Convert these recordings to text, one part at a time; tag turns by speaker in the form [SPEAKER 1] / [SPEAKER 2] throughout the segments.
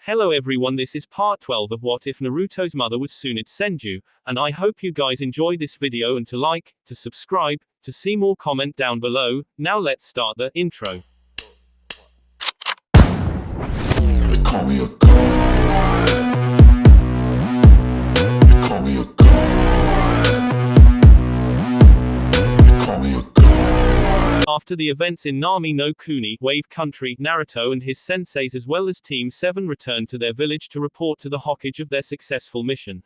[SPEAKER 1] Hello everyone, this is part 12 of What If Naruto's mother was Tsunade Senju, and I hope you guys enjoy this video and to like, to subscribe, to see more comment down below. Now let's start the intro.
[SPEAKER 2] They call me a god. They call me a god. They call me a god.
[SPEAKER 1] After the events in Nami no Kuni, Wave Country, Naruto and his senseis as well as Team 7 returned to their village to report to the Hokage of their successful mission.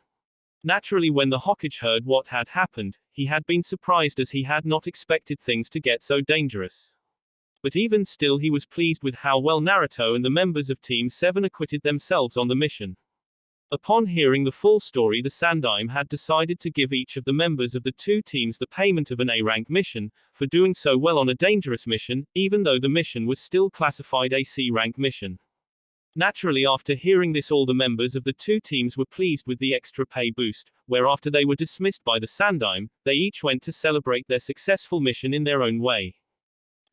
[SPEAKER 1] Naturally, when the Hokage heard what had happened, he had been surprised as he had not expected things to get so dangerous. But even still he was pleased with how well Naruto and the members of Team 7 acquitted themselves on the mission. Upon hearing the full story, the Sandaime had decided to give each of the members of the two teams the payment of an A-rank mission, for doing so well on a dangerous mission, even though the mission was still classified a C-rank mission. Naturally, after hearing this, all the members of the two teams were pleased with the extra pay boost, where after they were dismissed by the Sandaime, they each went to celebrate their successful mission in their own way.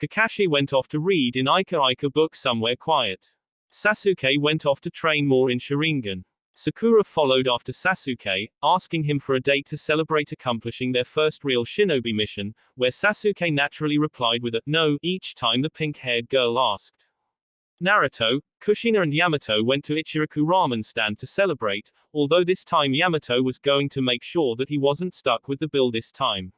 [SPEAKER 1] Kakashi went off to read in Ika book somewhere quiet. Sasuke went off to train more in Sharingan. Sakura followed after Sasuke, asking him for a date to celebrate accomplishing their first real shinobi mission, where Sasuke naturally replied with a no each time the pink-haired girl asked. Naruto, Kushina and Yamato went to Ichiraku ramen stand to celebrate, although this time Yamato was going to make sure that he wasn't stuck with the bill this time.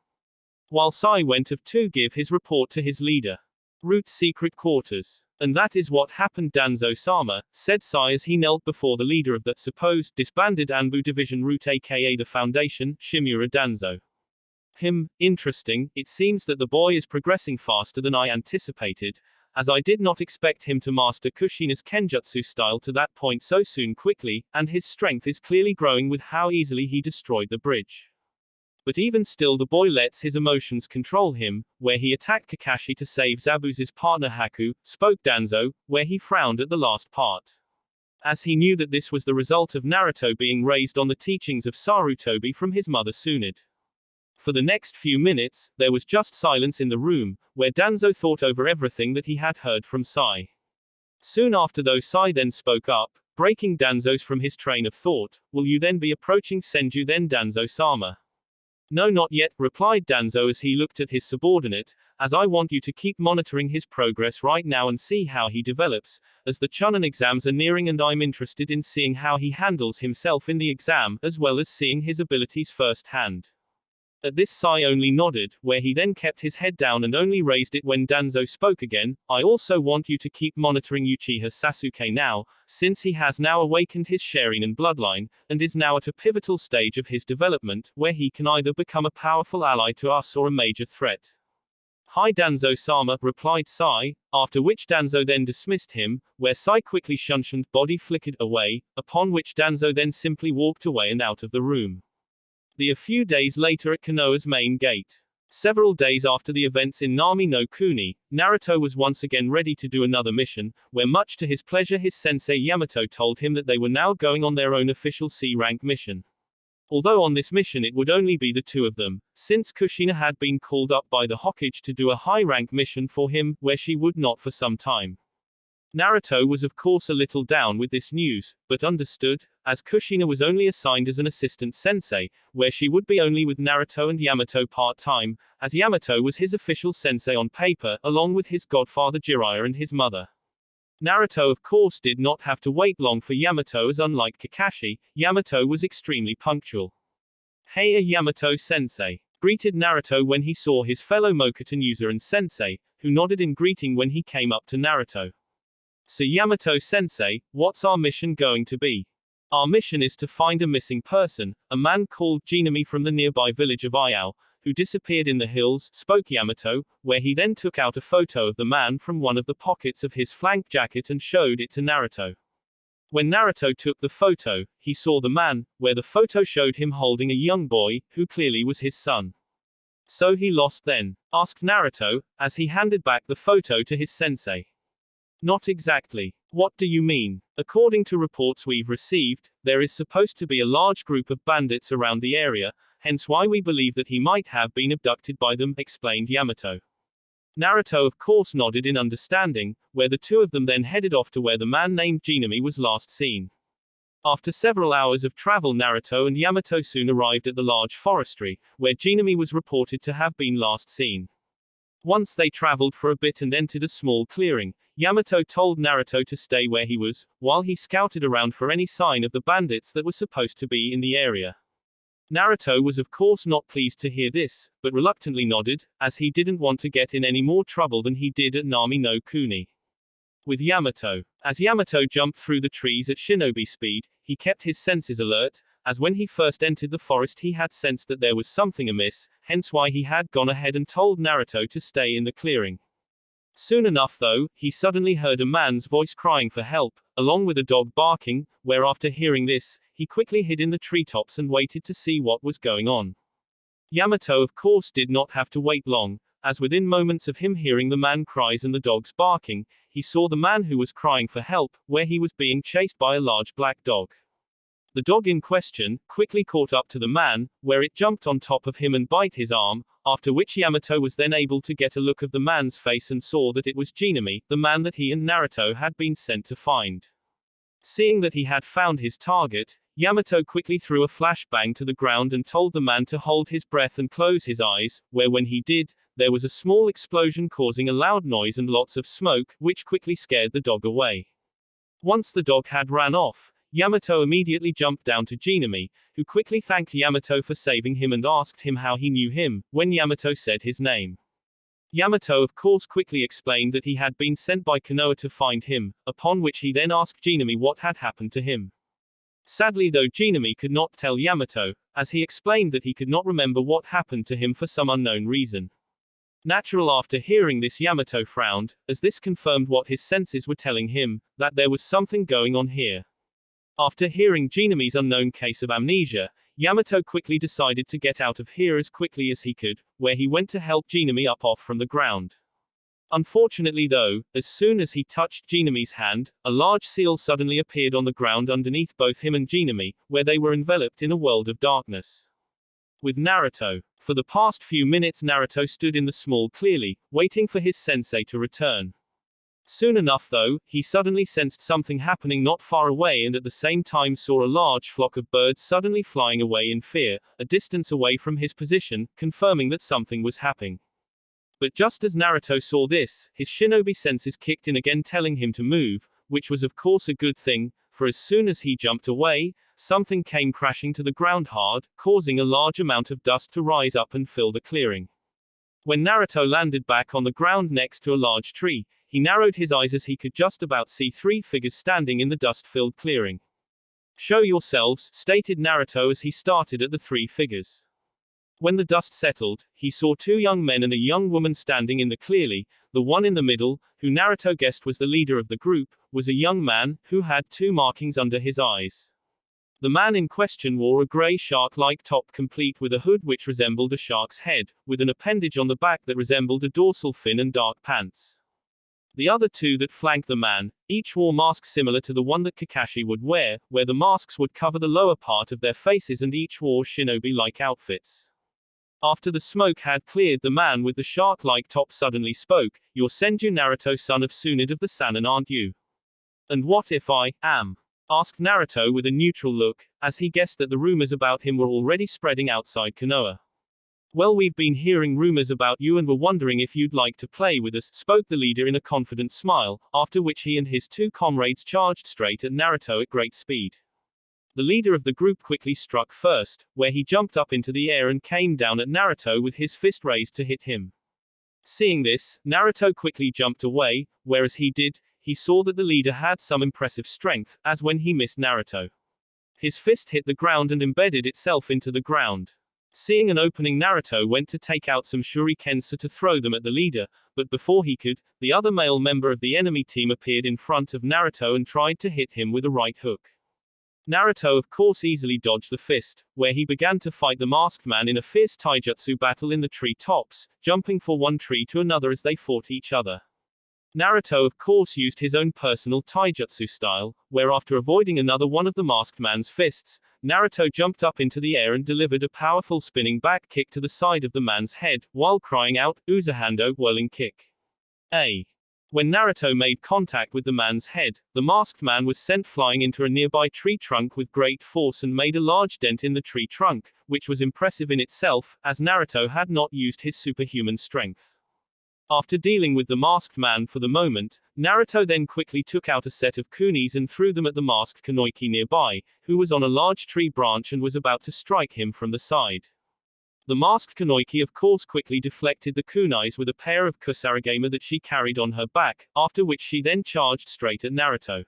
[SPEAKER 1] While Sai went off to give his report to his leader. Root's secret quarters. And that is what happened, Danzo-sama, said Sai as he knelt before the leader of the supposed disbanded Anbu division Root aka the Foundation, Shimura Danzo. Interesting, it seems that the boy is progressing faster than I anticipated, as I did not expect him to master Kushina's Kenjutsu style to that point so soon quickly, and his strength is clearly growing with how easily he destroyed the bridge. But even still the boy lets his emotions control him, where he attacked Kakashi to save Zabuza's partner Haku, spoke Danzo, where he frowned at the last part. As he knew that this was the result of Naruto being raised on the teachings of Sarutobi from his mother Tsunade. For the next few minutes, there was just silence in the room, where Danzo thought over everything that he had heard from Sai. Soon after though, Sai then spoke up, breaking Danzo's from his train of thought. Will you then be approaching Senju then, Danzo-sama? No, not yet, replied Danzo as he looked at his subordinate, as I want you to keep monitoring his progress right now and see how he develops, as the Chunin exams are nearing and I'm interested in seeing how he handles himself in the exam, as well as seeing his abilities firsthand. At this Sai only nodded, where he then kept his head down and only raised it when Danzo spoke again. I also want you to keep monitoring Uchiha Sasuke now, since he has now awakened his Sharingan bloodline, and is now at a pivotal stage of his development, where he can either become a powerful ally to us or a major threat. Hi Danzo-sama, replied Sai, after which Danzo then dismissed him, where Sai quickly shunshed body flickered away, upon which Danzo then simply walked away and out of the room. A few days later at Konoha's main gate. Several days after the events in Nami no Kuni, Naruto was once again ready to do another mission, where much to his pleasure his sensei Yamato told him that they were now going on their own official C-rank mission. Although on this mission it would only be the two of them, since Kushina had been called up by the Hokage to do a high-rank mission for him, where she would not for some time. Naruto was of course a little down with this news, but understood, as Kushina was only assigned as an assistant sensei, where she would be only with Naruto and Yamato part-time, as Yamato was his official sensei on paper, along with his godfather Jiraiya and his mother. Naruto of course did not have to wait long for Yamato, as unlike Kakashi, Yamato was extremely punctual. Hey Yamato sensei, greeted Naruto when he saw his fellow Mokuton user and sensei, who nodded in greeting when he came up to Naruto. So Yamato sensei, what's our mission going to be? Our mission is to find a missing person, a man called Jinami from the nearby village of Iao, who disappeared in the hills, spoke Yamato, where he then took out a photo of the man from one of the pockets of his flank jacket and showed it to Naruto. When Naruto took the photo, he saw the man, where the photo showed him holding a young boy, who clearly was his son. So he lost then? Asked Naruto, as he handed back the photo to his sensei. Not exactly. What do you mean? According to reports we've received, there is supposed to be a large group of bandits around the area, hence why we believe that he might have been abducted by them, explained Yamato. Naruto of course nodded in understanding, where the two of them then headed off to where the man named Jinami was last seen. After several hours of travel, Naruto and Yamato soon arrived at the large forestry, where Jinami was reported to have been last seen. Once they traveled for a bit and entered a small clearing, Yamato told Naruto to stay where he was, while he scouted around for any sign of the bandits that were supposed to be in the area. Naruto was of course not pleased to hear this, but reluctantly nodded, as he didn't want to get in any more trouble than he did at Nami no Kuni. With Yamato. As Yamato jumped through the trees at shinobi speed, he kept his senses alert, as when he first entered the forest he had sensed that there was something amiss, hence why he had gone ahead and told Naruto to stay in the clearing. Soon enough though, he suddenly heard a man's voice crying for help, along with a dog barking, where after hearing this, he quickly hid in the treetops and waited to see what was going on. Yamato of course did not have to wait long, as within moments of him hearing the man cries and the dogs barking, he saw the man who was crying for help, where he was being chased by a large black dog. The dog in question quickly caught up to the man, where it jumped on top of him and bit his arm, after which Yamato was then able to get a look of the man's face and saw that it was Jinami, the man that he and Naruto had been sent to find. Seeing that he had found his target, Yamato quickly threw a flashbang to the ground and told the man to hold his breath and close his eyes, where when he did, there was a small explosion causing a loud noise and lots of smoke, which quickly scared the dog away. Once the dog had ran off, Yamato immediately jumped down to Jinami, who quickly thanked Yamato for saving him and asked him how he knew him, when Yamato said his name. Yamato of course quickly explained that he had been sent by Konoha to find him, upon which he then asked Jinami what had happened to him. Sadly though Jinami could not tell Yamato, as he explained that he could not remember what happened to him for some unknown reason. Natural after hearing this Yamato frowned, as this confirmed what his senses were telling him, that there was something going on here. After hearing Jinami's unknown case of amnesia, Yamato quickly decided to get out of here as quickly as he could, where he went to help Jinami up off from the ground. Unfortunately though, as soon as he touched Jinami's hand, a large seal suddenly appeared on the ground underneath both him and Jinami, where they were enveloped in a world of darkness. With Naruto. For the past few minutes Naruto stood in the small clearly, waiting for his sensei to return. Soon enough though, he suddenly sensed something happening not far away and at the same time saw a large flock of birds suddenly flying away in fear, a distance away from his position, confirming that something was happening. But just as Naruto saw this, his shinobi senses kicked in again telling him to move, which was of course a good thing, for as soon as he jumped away, something came crashing to the ground hard, causing a large amount of dust to rise up and fill the clearing. When Naruto landed back on the ground next to a large tree, he narrowed his eyes as he could just about see three figures standing in the dust-filled clearing. "Show yourselves," stated Naruto as he started at the three figures. When the dust settled, he saw two young men and a young woman standing in the clearing. The one in the middle, who Naruto guessed was the leader of the group, was a young man, who had two markings under his eyes. The man in question wore a grey shark-like top complete with a hood which resembled a shark's head, with an appendage on the back that resembled a dorsal fin and dark pants. The other two that flanked the man, each wore masks similar to the one that Kakashi would wear, where the masks would cover the lower part of their faces and each wore shinobi-like outfits. After the smoke had cleared, the man with the shark-like top suddenly spoke, "You're Senju Naruto, son of Tsunade of the Sannin, aren't you?" "And what if I am?" asked Naruto with a neutral look, as he guessed that the rumors about him were already spreading outside Konoha. "Well, we've been hearing rumors about you and were wondering if you'd like to play with us," spoke the leader in a confident smile, after which he and his two comrades charged straight at Naruto at great speed. The leader of the group quickly struck first, where he jumped up into the air and came down at Naruto with his fist raised to hit him. Seeing this, Naruto quickly jumped away, whereas he did, he saw that the leader had some impressive strength, as when he missed Naruto. His fist hit the ground and embedded itself into the ground. Seeing an opening, Naruto went to take out some shurikens to throw them at the leader, but before he could, the other male member of the enemy team appeared in front of Naruto and tried to hit him with a right hook. Naruto of course easily dodged the fist, where he began to fight the masked man in a fierce taijutsu battle in the tree tops, jumping from one tree to another as they fought each other. Naruto of course used his own personal taijutsu style, where after avoiding another one of the masked man's fists, Naruto jumped up into the air and delivered a powerful spinning back kick to the side of the man's head, while crying out, "Uzahando, whirling kick." When Naruto made contact with the man's head, the masked man was sent flying into a nearby tree trunk with great force and made a large dent in the tree trunk, which was impressive in itself, as Naruto had not used his superhuman strength. After dealing with the masked man for the moment, Naruto then quickly took out a set of kunis and threw them at the masked Kunoichi nearby, who was on a large tree branch and was about to strike him from the side. The masked Kunoichi of course quickly deflected the kunais with a pair of kusarigama that she carried on her back, after which she then charged straight at Naruto.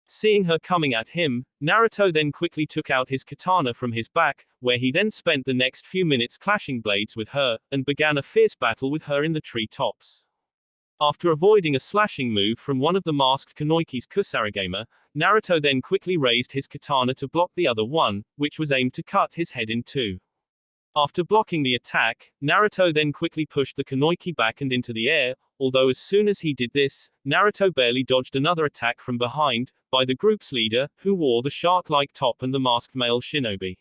[SPEAKER 1] Seeing her coming at him, Naruto then quickly took out his katana from his back, where he then spent the next few minutes clashing blades with her, and began a fierce battle with her in the tree tops. After avoiding a slashing move from one of the masked Kunoichi's kusarigama, Naruto then quickly raised his katana to block the other one, which was aimed to cut his head in two. After blocking the attack, Naruto then quickly pushed the Kunoichi back and into the air, although as soon as he did this, Naruto barely dodged another attack from behind, by the group's leader, who wore the shark-like top and the masked male shinobi.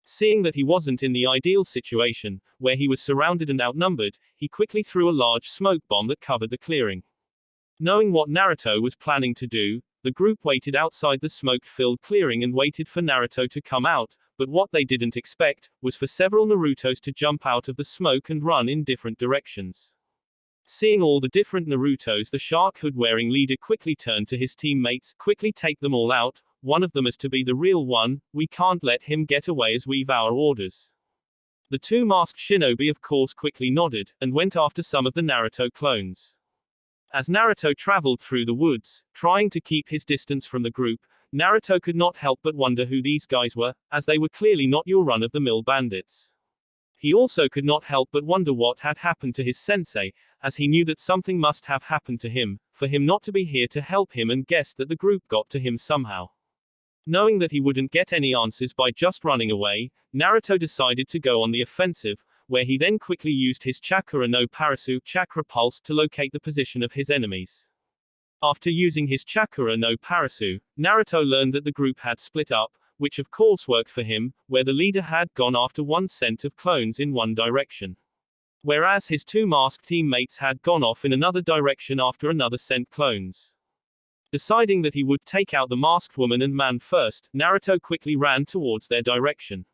[SPEAKER 1] Seeing that he wasn't in the ideal situation, where he was surrounded and outnumbered, he quickly threw a large smoke bomb that covered the clearing. Knowing what Naruto was planning to do, the group waited outside the smoke-filled clearing and waited for Naruto to come out, but what they didn't expect, was for several Narutos to jump out of the smoke and run in different directions. Seeing all the different Narutos, the shark hood-wearing leader quickly turned to his teammates, "Quickly take them all out, one of them is to be the real one, we can't let him get away as we've our orders." The two masked shinobi of course quickly nodded, and went after some of the Naruto clones. As Naruto traveled through the woods, trying to keep his distance from the group, Naruto could not help but wonder who these guys were, as they were clearly not your run-of-the-mill bandits. He also could not help but wonder what had happened to his sensei, as he knew that something must have happened to him, for him not to be here to help him, and guessed that the group got to him somehow. Knowing that he wouldn't get any answers by just running away, Naruto decided to go on the offensive, where he then quickly used his Chakra no Parasu chakra pulse to locate the position of his enemies. After using his Chakra no Parasu, Naruto learned that the group had split up, which of course worked for him, where the leader had gone after one set of clones in one direction, whereas his two masked teammates had gone off in another direction after another sent clones. Deciding that he would take out the masked woman and man first, Naruto quickly ran towards their direction.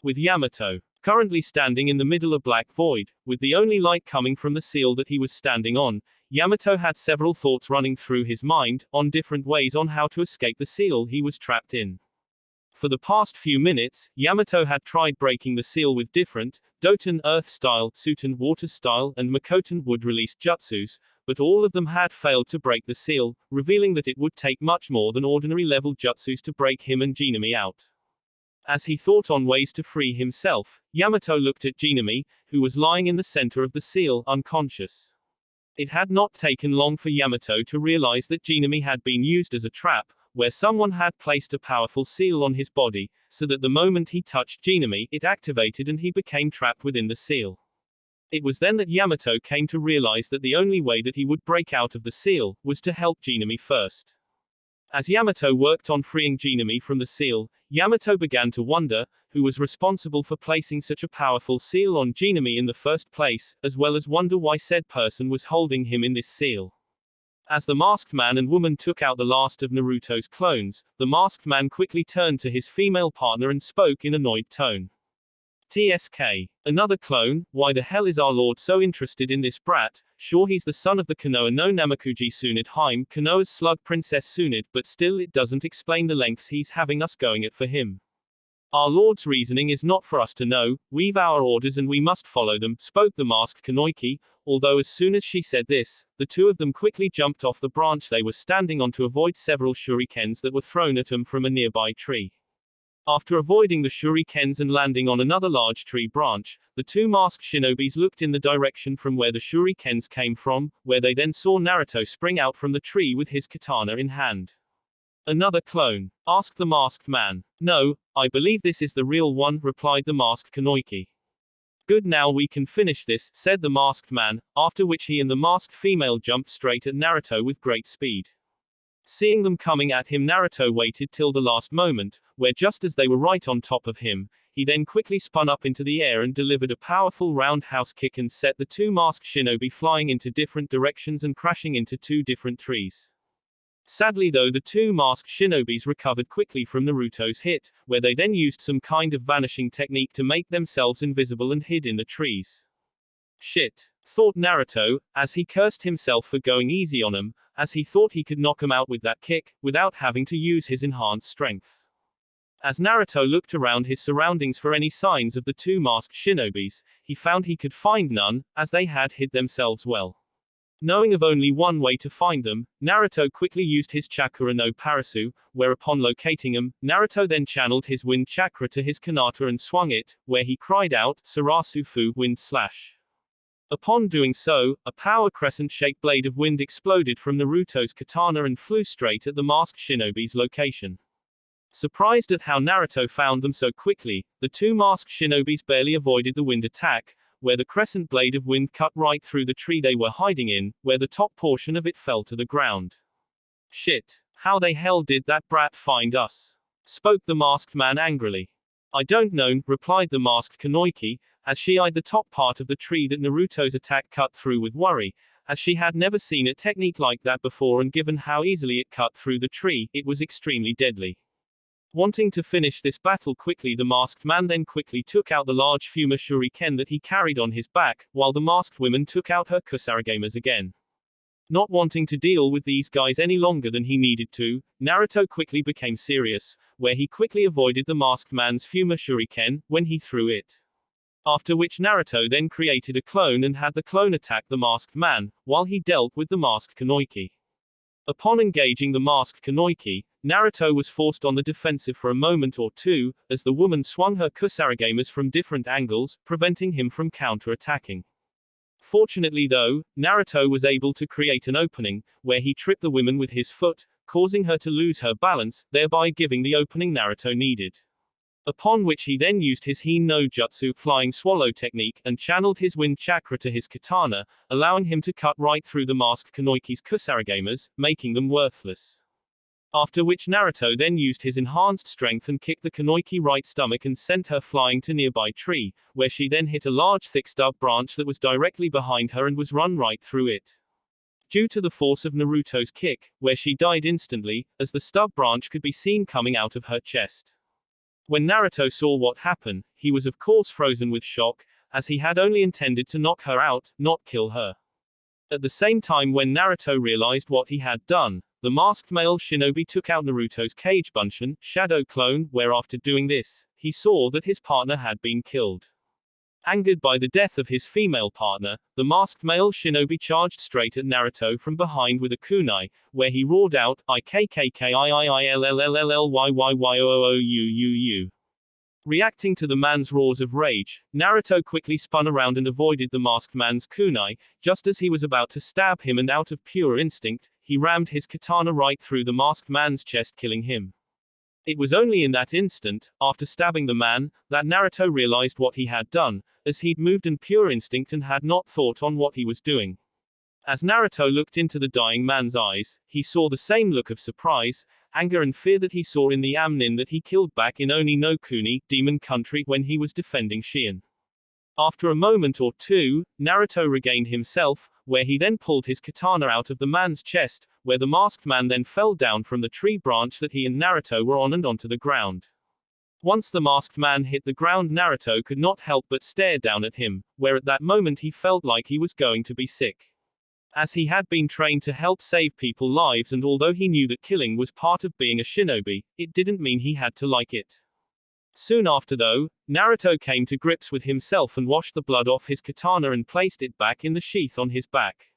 [SPEAKER 1] With Yamato currently standing in the middle of Black Void, with the only light coming from the seal that he was standing on, Yamato had several thoughts running through his mind, on different ways on how to escape the seal he was trapped in. For the past few minutes, Yamato had tried breaking the seal with different, Doton Earth style, Tsuton Water style, and Makoton wood-released jutsus, but all of them had failed to break the seal, revealing that it would take much more than ordinary level jutsus to break him and Jinami out. As he thought on ways to free himself, Yamato looked at Jinami, who was lying in the center of the seal, unconscious. It had not taken long for Yamato to realize that Jinami had been used as a trap, where someone had placed a powerful seal on his body, so that the moment he touched Jinami, it activated and he became trapped within the seal. It was then that Yamato came to realize that the only way that he would break out of the seal, was to help Jinami first. As Yamato worked on freeing Jinami from the seal, Yamato began to wonder, who was responsible for placing such a powerful seal on Jinami in the first place, as well as wonder why said person was holding him in this seal. As the masked man and woman took out the last of Naruto's clones, the masked man quickly turned to his female partner and spoke in annoyed tone. "TSK. Another clone, why the hell is our lord so interested in this brat? Sure he's the son of the Konoha no Namakuji Tsunade Haim, Konoha's slug Princess Tsunade, but still it doesn't explain the lengths he's having us going at for him. Our lord's reasoning is not for us to know, we've our orders and we must follow them," spoke the masked Kunoichi, although as soon as she said this, the two of them quickly jumped off the branch they were standing on to avoid several shurikens that were thrown at them from a nearby tree. After avoiding the shurikens and landing on another large tree branch, the two masked shinobis looked in the direction from where the shurikens came from, where they then saw Naruto spring out from the tree with his katana in hand. "Another clone?" asked the masked man. "No, I believe this is the real one," replied the masked Kunoichi. Good, now we can finish this, said the masked man, after which he and the masked female jumped straight at Naruto with great speed. Seeing them coming at him, Naruto waited till the last moment, where just as they were right on top of him, he then quickly spun up into the air and delivered a powerful roundhouse kick and set the two masked shinobi flying into different directions and crashing into two different trees. Sadly though, the two masked shinobis recovered quickly from Naruto's hit, where they then used some kind of vanishing technique to make themselves invisible and hid in the trees. Shit, thought Naruto, as he cursed himself for going easy on him, as he thought he could knock him out with that kick, without having to use his enhanced strength. As Naruto looked around his surroundings for any signs of the two masked shinobis, he found he could find none, as they had hid themselves well. Knowing of only one way to find them, Naruto quickly used his chakra no Parasu, where upon locating them, Naruto then channeled his wind chakra to his kanata and swung it, where he cried out, Sarasu Fu Wind Slash. Upon doing so, a power crescent-shaped blade of wind exploded from Naruto's katana and flew straight at the masked shinobi's location. Surprised at how Naruto found them so quickly, the two masked shinobis barely avoided the wind attack, where the crescent blade of wind cut right through the tree they were hiding in, where the top portion of it fell to the ground. Shit. How the hell did that brat find us? Spoke the masked man angrily. I don't know, replied the masked Kunoichi, as she eyed the top part of the tree that Naruto's attack cut through with worry, as she had never seen a technique like that before, and given how easily it cut through the tree, it was extremely deadly. Wanting to finish this battle quickly, the masked man then quickly took out the large Fuma shuriken that he carried on his back, while the masked woman took out her kusaragamas again. Not wanting to deal with these guys any longer than he needed to, Naruto quickly became serious, where he quickly avoided the masked man's Fuma shuriken, when he threw it. After which Naruto then created a clone and had the clone attack the masked man, while he dealt with the masked Kunoichi. Upon engaging the masked Kunoichi, Naruto was forced on the defensive for a moment or two, as the woman swung her kusaragamas from different angles, preventing him from counter-attacking. Fortunately though, Naruto was able to create an opening, where he tripped the woman with his foot, causing her to lose her balance, thereby giving the opening Naruto needed. Upon which he then used his Hin no Jutsu flying swallow technique, and channeled his wind chakra to his katana, allowing him to cut right through the masked Kunoichi's kusaragamas, making them worthless. After which Naruto then used his enhanced strength and kicked the Kunoichi right stomach and sent her flying to nearby tree, where she then hit a large thick stub branch that was directly behind her and was run right through it. Due to the force of Naruto's kick, where she died instantly, as the stub branch could be seen coming out of her chest. When Naruto saw what happened, he was of course frozen with shock, as he had only intended to knock her out, not kill her. At the same time, when Naruto realized what he had done, the masked male shinobi took out Naruto's Kage Bunshin, shadow clone, where after doing this, he saw that his partner had been killed. Angered by the death of his female partner, the masked male shinobi charged straight at Naruto from behind with a kunai, where he roared out, IKKKIIILLLLYYYOOOUU. Reacting to the man's roars of rage, Naruto quickly spun around and avoided the masked man's kunai, just as he was about to stab him, and out of pure instinct, he rammed his katana right through the masked man's chest, killing him. It was only in that instant, after stabbing the man, that Naruto realized what he had done, as he'd moved in pure instinct and had not thought on what he was doing. As Naruto looked into the dying man's eyes, he saw the same look of surprise, anger and fear that he saw in the Amnin that he killed back in Oni no Kuni, Demon Country, when he was defending Shion. After a moment or two, Naruto regained himself, where he then pulled his katana out of the man's chest, where the masked man then fell down from the tree branch that he and Naruto were on and onto the ground. Once the masked man hit the ground, Naruto could not help but stare down at him, where at that moment he felt like he was going to be sick. As he had been trained to help save people's lives, and although he knew that killing was part of being a shinobi, it didn't mean he had to like it. Soon after though, Naruto came to grips with himself and washed the blood off his katana and placed it back in the sheath on his back.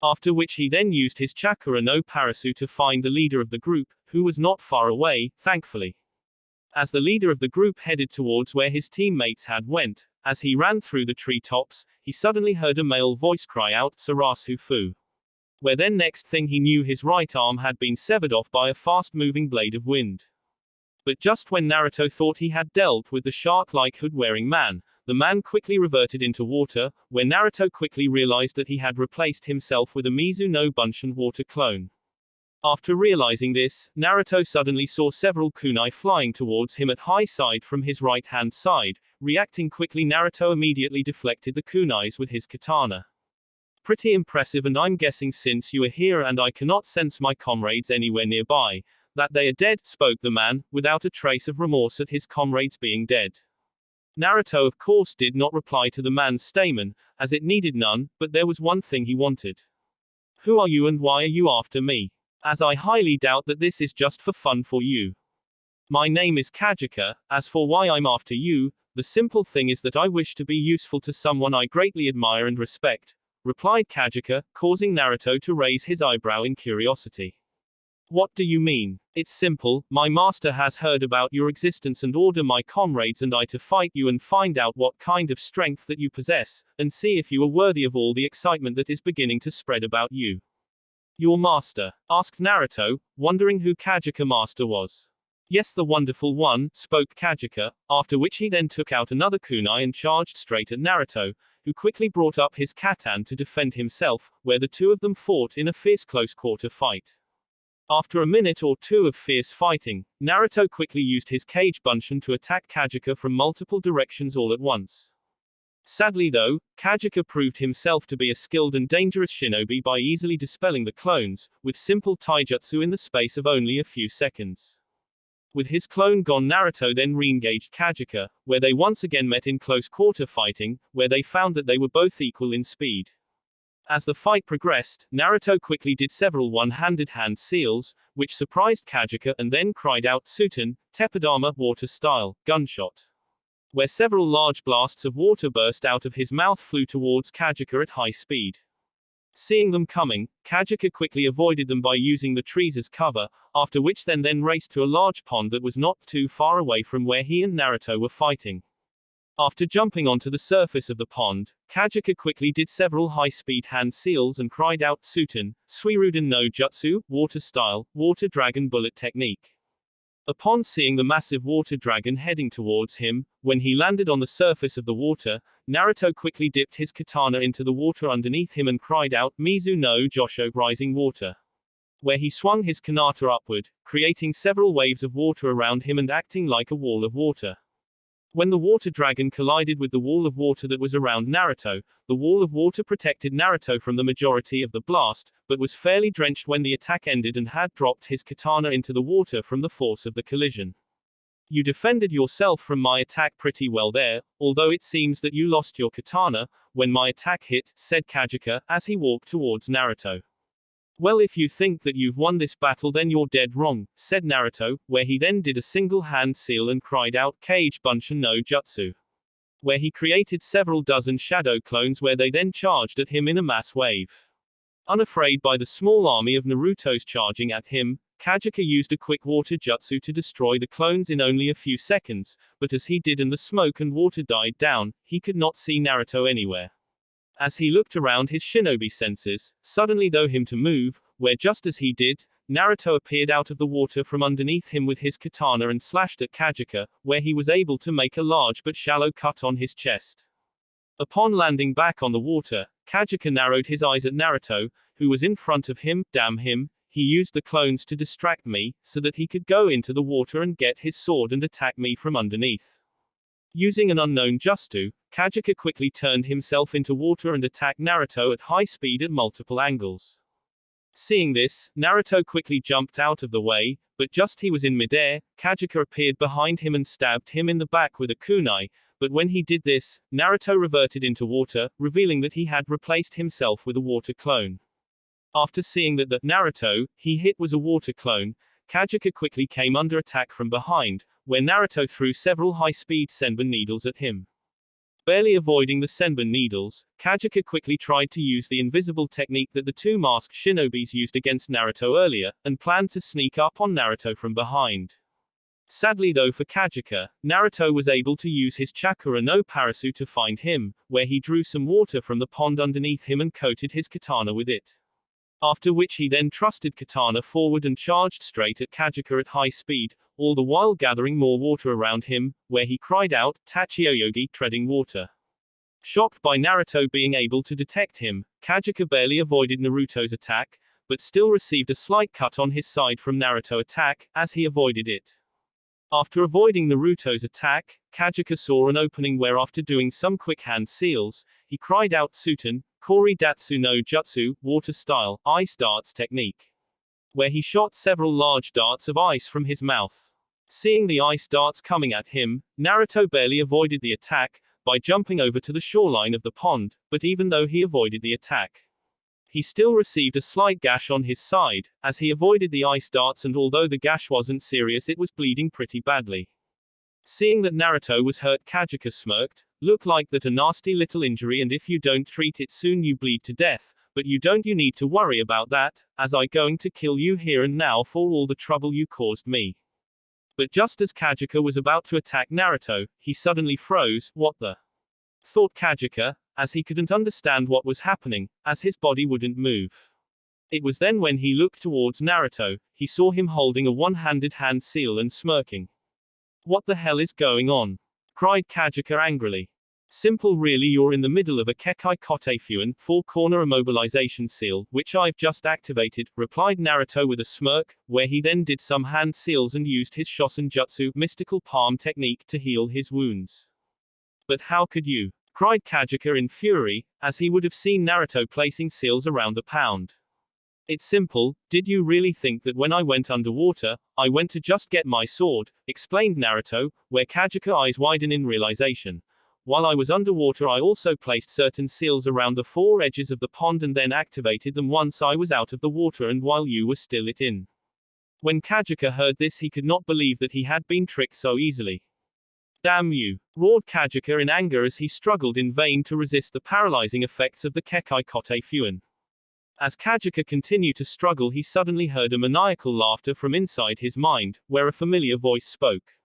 [SPEAKER 1] After which he then used his chakra no Parasu to find the leader of the group, who was not far away, thankfully. As the leader of the group headed towards where his teammates had went, as he ran through the treetops, he suddenly heard a male voice cry out, Sarasu Fu. Where then next thing he knew, his right arm had been severed off by a fast-moving blade of wind. But just when Naruto thought he had dealt with the shark-like hood-wearing man, the man quickly reverted into water, where Naruto quickly realized that he had replaced himself with a Mizu no Bunshin water clone. After realizing this, Naruto suddenly saw several kunai flying towards him at high side from his right-hand side. Reacting quickly, Naruto immediately deflected the kunais with his katana. Pretty impressive, and I'm guessing since you are here and I cannot sense my comrades anywhere nearby, that they are dead, spoke the man, without a trace of remorse at his comrades being dead. Naruto of course did not reply to the man's statement, as it needed none, but there was one thing he wanted. Who are you and why are you after me? As I highly doubt that this is just for fun for you. My name is Kajika. As for why I'm after you, the simple thing is that I wish to be useful to someone I greatly admire and respect, replied Kajika, causing Naruto to raise his eyebrow in curiosity. What do you mean? It's simple, my master has heard about your existence and ordered my comrades and I to fight you and find out what kind of strength that you possess, and see if you are worthy of all the excitement that is beginning to spread about you. Your master? Asked Naruto, wondering who Kajika master was. Yes, the wonderful one, spoke Kajika, after which he then took out another kunai and charged straight at Naruto, who quickly brought up his katan to defend himself, where the two of them fought in a fierce close-quarter fight. After a minute or two of fierce fighting, Naruto quickly used his Kage Bunshin to attack Kajika from multiple directions all at once. Sadly though, Kajika proved himself to be a skilled and dangerous shinobi by easily dispelling the clones, with simple taijutsu in the space of only a few seconds. With his clone gone, Naruto then re-engaged Kajika, where they once again met in close-quarter fighting, where they found that they were both equal in speed. As the fight progressed, Naruto quickly did several one-handed hand seals, which surprised Kajika and then cried out Tsuten, Teppadama, water style, gunshot. Where several large blasts of water burst out of his mouth flew towards Kajika at high speed. Seeing them coming, Kajika quickly avoided them by using the trees as cover, after which then raced to a large pond that was not too far away from where he and Naruto were fighting. After jumping onto the surface of the pond, Kajika quickly did several high-speed hand seals and cried out Tsuten, Suiruden no Jutsu, water style, water dragon bullet technique. Upon seeing the massive water dragon heading towards him, when he landed on the surface of the water, Naruto quickly dipped his katana into the water underneath him and cried out Mizu no Josho, rising water. Where he swung his kanata upward, creating several waves of water around him and acting like a wall of water. When the water dragon collided with the wall of water that was around Naruto, the wall of water protected Naruto from the majority of the blast, but was fairly drenched when the attack ended and had dropped his katana into the water from the force of the collision. You defended yourself from my attack pretty well there, although it seems that you lost your katana when my attack hit, said Kajika, as he walked towards Naruto. Well, if you think that you've won this battle then you're dead wrong, said Naruto, where he then did a single hand seal and cried out Kage Bunshin no Jutsu. Where he created several dozen shadow clones where they then charged at him in a mass wave. Unafraid by the small army of Naruto's charging at him, Kajika used a quick water jutsu to destroy the clones in only a few seconds, but as he did and the smoke and water died down, he could not see Naruto anywhere. As he looked around his shinobi senses, suddenly though him to move, where just as he did, Naruto appeared out of the water from underneath him with his katana and slashed at Kajika, where he was able to make a large but shallow cut on his chest. Upon landing back on the water, Kajika narrowed his eyes at Naruto, who was in front of him. Damn him, he used the clones to distract me, so that he could go into the water and get his sword and attack me from underneath. Using an unknown jutsu, Kajika quickly turned himself into water and attacked Naruto at high speed at multiple angles. Seeing this, Naruto quickly jumped out of the way, but just he was in midair, Kajika appeared behind him and stabbed him in the back with a kunai, but when he did this, Naruto reverted into water, revealing that he had replaced himself with a water clone. After seeing that the Naruto he hit was a water clone, Kajika quickly came under attack from behind, where Naruto threw several high-speed senbon needles at him. Barely avoiding the senbon needles, Kajika quickly tried to use the invisible technique that the two masked shinobis used against Naruto earlier, and planned to sneak up on Naruto from behind. Sadly though for Kajika, Naruto was able to use his Chakura no Parasu to find him, where he drew some water from the pond underneath him and coated his katana with it. After which he then thrusted katana forward and charged straight at Kajika at high speed, all the while gathering more water around him, where he cried out, "Tachiyoyogi, treading water." Shocked by Naruto being able to detect him, Kajika barely avoided Naruto's attack, but still received a slight cut on his side from Naruto's attack, as he avoided it. After avoiding Naruto's attack, Kajika saw an opening where after doing some quick hand seals, he cried out Tsuten, Kori Datsu no Jutsu, water style, ice darts technique. Where he shot several large darts of ice from his mouth. Seeing the ice darts coming at him, Naruto barely avoided the attack, by jumping over to the shoreline of the pond, but even though he avoided the attack, he still received a slight gash on his side, as he avoided the ice darts, and although the gash wasn't serious, it was bleeding pretty badly. Seeing that Naruto was hurt, Kajika smirked, "Look like that a nasty little injury, and if you don't treat it soon you bleed to death, but you need to worry about that, as I going to kill you here and now for all the trouble you caused me." But just as Kajika was about to attack Naruto, he suddenly froze. What the? Thought Kajika, as he couldn't understand what was happening, as his body wouldn't move. It was then when he looked towards Naruto, he saw him holding a one-handed hand seal and smirking. "What the hell is going on?" cried Kajika angrily. "Simple really, you're in the middle of a Kekai Kote Fuin, four-corner immobilization seal, which I've just activated," replied Naruto with a smirk, where he then did some hand seals and used his Shosen Jutsu, mystical palm technique, to heal his wounds. "But how could you?" cried Kajika in fury, as he would have seen Naruto placing seals around the pound. "It's simple, did you really think that when I went underwater, I went to just get my sword," explained Naruto, where Kajika's eyes widen in realization. "While I was underwater I also placed certain seals around the four edges of the pond and then activated them once I was out of the water and while you were still in." When Kajika heard this he could not believe that he had been tricked so easily. "Damn you!" roared Kajika in anger as he struggled in vain to resist the paralyzing effects of the Kekai Kote Fuin. As Kajika continued to struggle he suddenly heard a maniacal laughter from inside his mind, where a familiar voice spoke.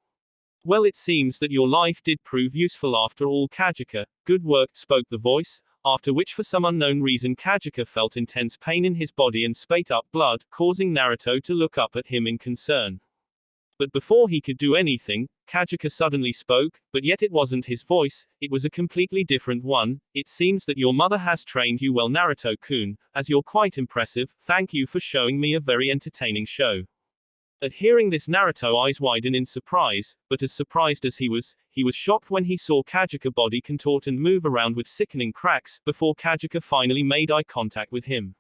[SPEAKER 1] "Well, it seems that your life did prove useful after all, Kajika. Good work," spoke the voice, after which for some unknown reason Kajika felt intense pain in his body and spat up blood, causing Naruto to look up at him in concern. But before he could do anything, Kajika suddenly spoke, but yet it wasn't his voice, it was a completely different one. "It seems that your mother has trained you well, Naruto-kun, as you're quite impressive. Thank you for showing me a very entertaining show." At hearing this Naruto's eyes widen in surprise, but as surprised as he was shocked when he saw Kajika's body contort and move around with sickening cracks, before Kajika finally made eye contact with him.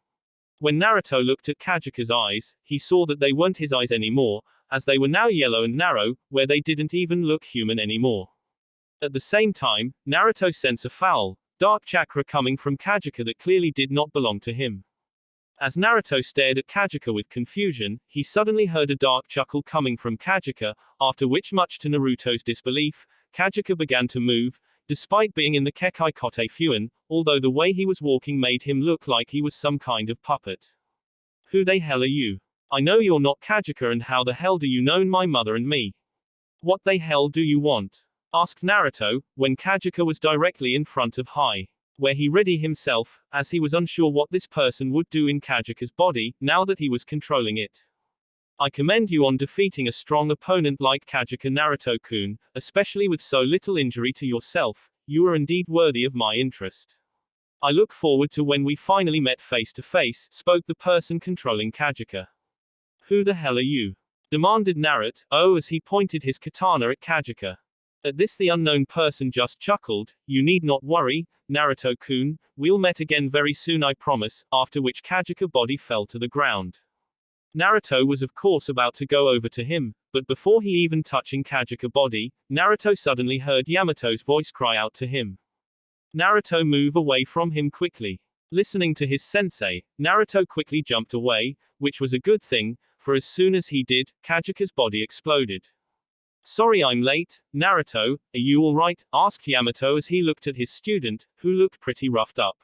[SPEAKER 1] When Naruto looked at Kajika's eyes, he saw that they weren't his eyes anymore, as they were now yellow and narrow, where they didn't even look human anymore. At the same time, Naruto sensed a foul, dark chakra coming from Kajika that clearly did not belong to him. As Naruto stared at Kajika with confusion, he suddenly heard a dark chuckle coming from Kajika, after which, much to Naruto's disbelief, Kajika began to move, despite being in the Kekai Kote Fuin, although the way he was walking made him look like he was some kind of puppet. "Who the hell are you? I know you're not Kajika, and how the hell do you know my mother and me? What the hell do you want?" asked Naruto, when Kajika was directly in front of Hai, where he ready himself, as he was unsure what this person would do in Kajika's body, now that he was controlling it. "I commend you on defeating a strong opponent like Kajika, Naruto-kun, especially with so little injury to yourself. You are indeed worthy of my interest. I look forward to when we finally met face to face," spoke the person controlling Kajika. "Who the hell are you?" demanded Naruto, as he pointed his katana at Kajika. At this the unknown person just chuckled. "You need not worry, Naruto-kun, we'll meet again very soon, I promise," after which Kajika's body fell to the ground. Naruto was of course about to go over to him, but before he even touching Kajika's body, Naruto suddenly heard Yamato's voice cry out to him. Naruto move away from him quickly. Listening to his sensei, Naruto quickly jumped away, which was a good thing, for as soon as he did, Kajika's body exploded. "Sorry I'm late, Naruto, are you alright?" asked Yamato as he looked at his student, who looked pretty roughed up.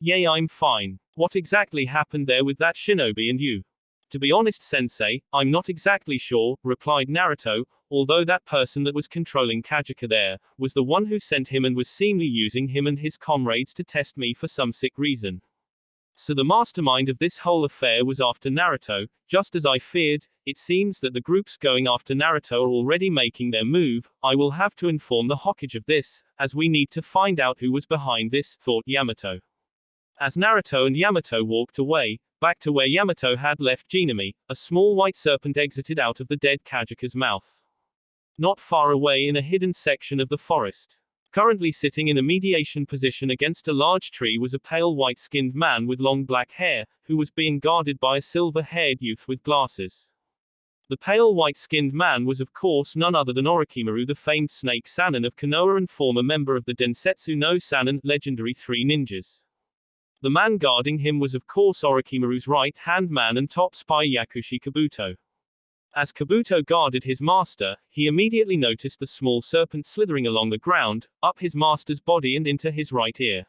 [SPEAKER 1] "Yeah, I'm fine. What exactly happened there with that shinobi and you?" "To be honest, sensei, I'm not exactly sure," replied Naruto, although that person that was controlling Kajika there, was the one who sent him and was seemingly using him and his comrades to test me for some sick reason. So the mastermind of this whole affair was after Naruto. Just as I feared, it seems that the groups going after Naruto are already making their move. I will have to inform the Hokage of this, as we need to find out who was behind this, thought Yamato. As Naruto and Yamato walked away, back to where Yamato had left Jinami, a small white serpent exited out of the dead Kajika's mouth. Not far away in a hidden section of the forest, currently sitting in a mediation position against a large tree, was a pale white-skinned man with long black hair, who was being guarded by a silver-haired youth with glasses. The pale white-skinned man was of course none other than Orochimaru, the famed snake Sannin of Konoha and former member of the Densetsu no Sannin, legendary three ninjas. The man guarding him was of course Orochimaru's right-hand man and top spy Yakushi Kabuto. As Kabuto guarded his master, he immediately noticed the small serpent slithering along the ground, up his master's body and into his right ear.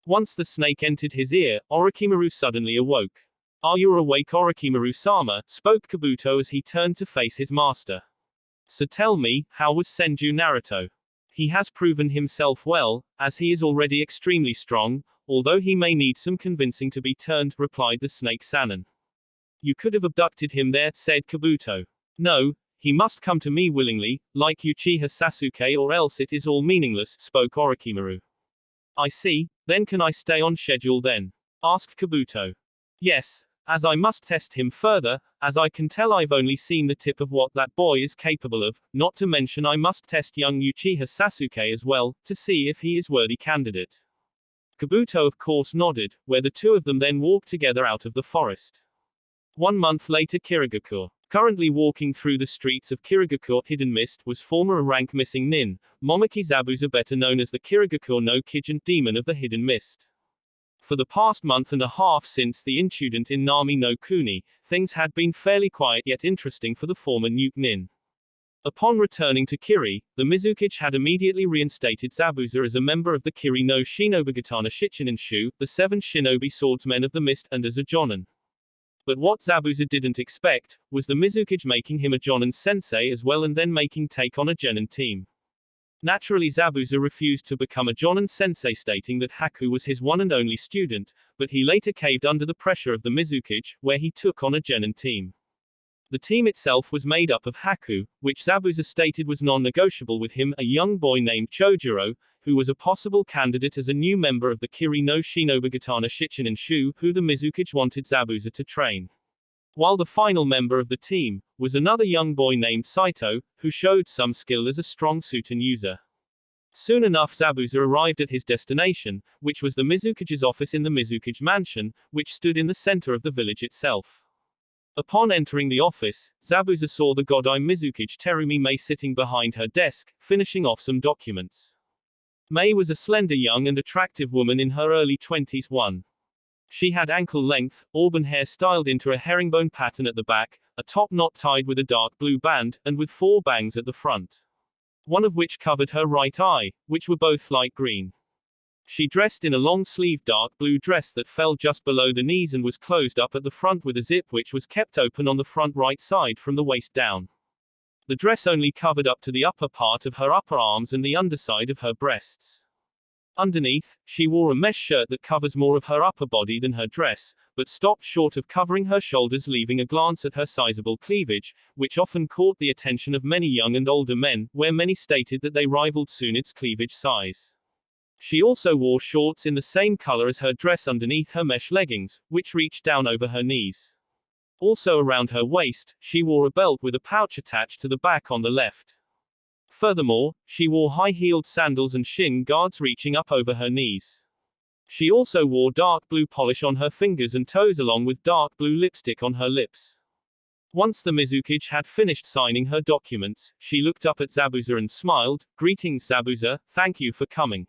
[SPEAKER 1] Once the snake entered his ear, Orochimaru suddenly awoke. "Are you awake, Orochimaru-sama?" spoke Kabuto as he turned to face his master. "So tell me, how was Senju Naruto? He has proven himself well, as he is already extremely strong, although he may need some convincing to be turned," replied the snake Sannin. "You could have abducted him there," said Kabuto. "No, he must come to me willingly, like Uchiha Sasuke, or else it is all meaningless," spoke Orochimaru. "I see, then can I stay on schedule then?" asked Kabuto. "Yes, as I must test him further, as I can tell I've only seen the tip of what that boy is capable of, not to mention I must test young Uchiha Sasuke as well, to see if he is worthy candidate." Kabuto of course nodded, where the two of them then walked together out of the forest. 1 month later, Kirigakure. Currently walking through the streets of Kirigakure Hidden Mist was former rank missing nin, Momoki Zabuza, better known as the Kirigakure no Kijin demon of the Hidden Mist. For the past month and a half since the incident in Nami no Kuni, things had been fairly quiet yet interesting for the former nuke nin. Upon returning to Kiri, the Mizukage had immediately reinstated Zabuza as a member of the Kiri no Shinobugatana Shichininshu, the 7 shinobi swordsmen of the mist, and as a jonin. But what Zabuza didn't expect, was the Mizukage making him a jonin sensei as well and then making take on a genin team. Naturally Zabuza refused to become a jonin sensei, stating that Haku was his one and only student, but he later caved under the pressure of the Mizukage, where he took on a genin team. The team itself was made up of Haku, which Zabuza stated was non-negotiable with him, a young boy named Chojuro, who was a possible candidate as a new member of the Kiri no Shinobugatana Shichininshu, who the Mizukage wanted Zabuza to train. While the final member of the team was another young boy named Saito, who showed some skill as a strong Suiten user. Soon enough Zabuza arrived at his destination, which was the Mizukage's office in the Mizukage mansion, which stood in the center of the village itself. Upon entering the office, Zabuza saw the Godai Mizukage Terumi Mei sitting behind her desk, finishing off some documents. Mei was a slender young and attractive woman in her early 20s. She had ankle-length, auburn hair styled into a herringbone pattern at the back, a top knot tied with a dark blue band, and with 4 bangs at the front. One of which covered her right eye, which were both light green. She dressed in a long-sleeved dark blue dress that fell just below the knees and was closed up at the front with a zip which was kept open on the front right side from the waist down. The dress only covered up to the upper part of her upper arms and the underside of her breasts. Underneath, she wore a mesh shirt that covers more of her upper body than her dress, but stopped short of covering her shoulders, leaving a glance at her sizable cleavage, which often caught the attention of many young and older men, where many stated that they rivaled Tsunade's cleavage size. She also wore shorts in the same color as her dress underneath her mesh leggings, which reached down over her knees. Also around her waist, she wore a belt with a pouch attached to the back on the left. Furthermore, she wore high-heeled sandals and shin guards reaching up over her knees. She also wore dark blue polish on her fingers and toes along with dark blue lipstick on her lips. Once the Mizukage had finished signing her documents, she looked up at Zabuza and smiled. "Greetings Zabuza, thank you for coming."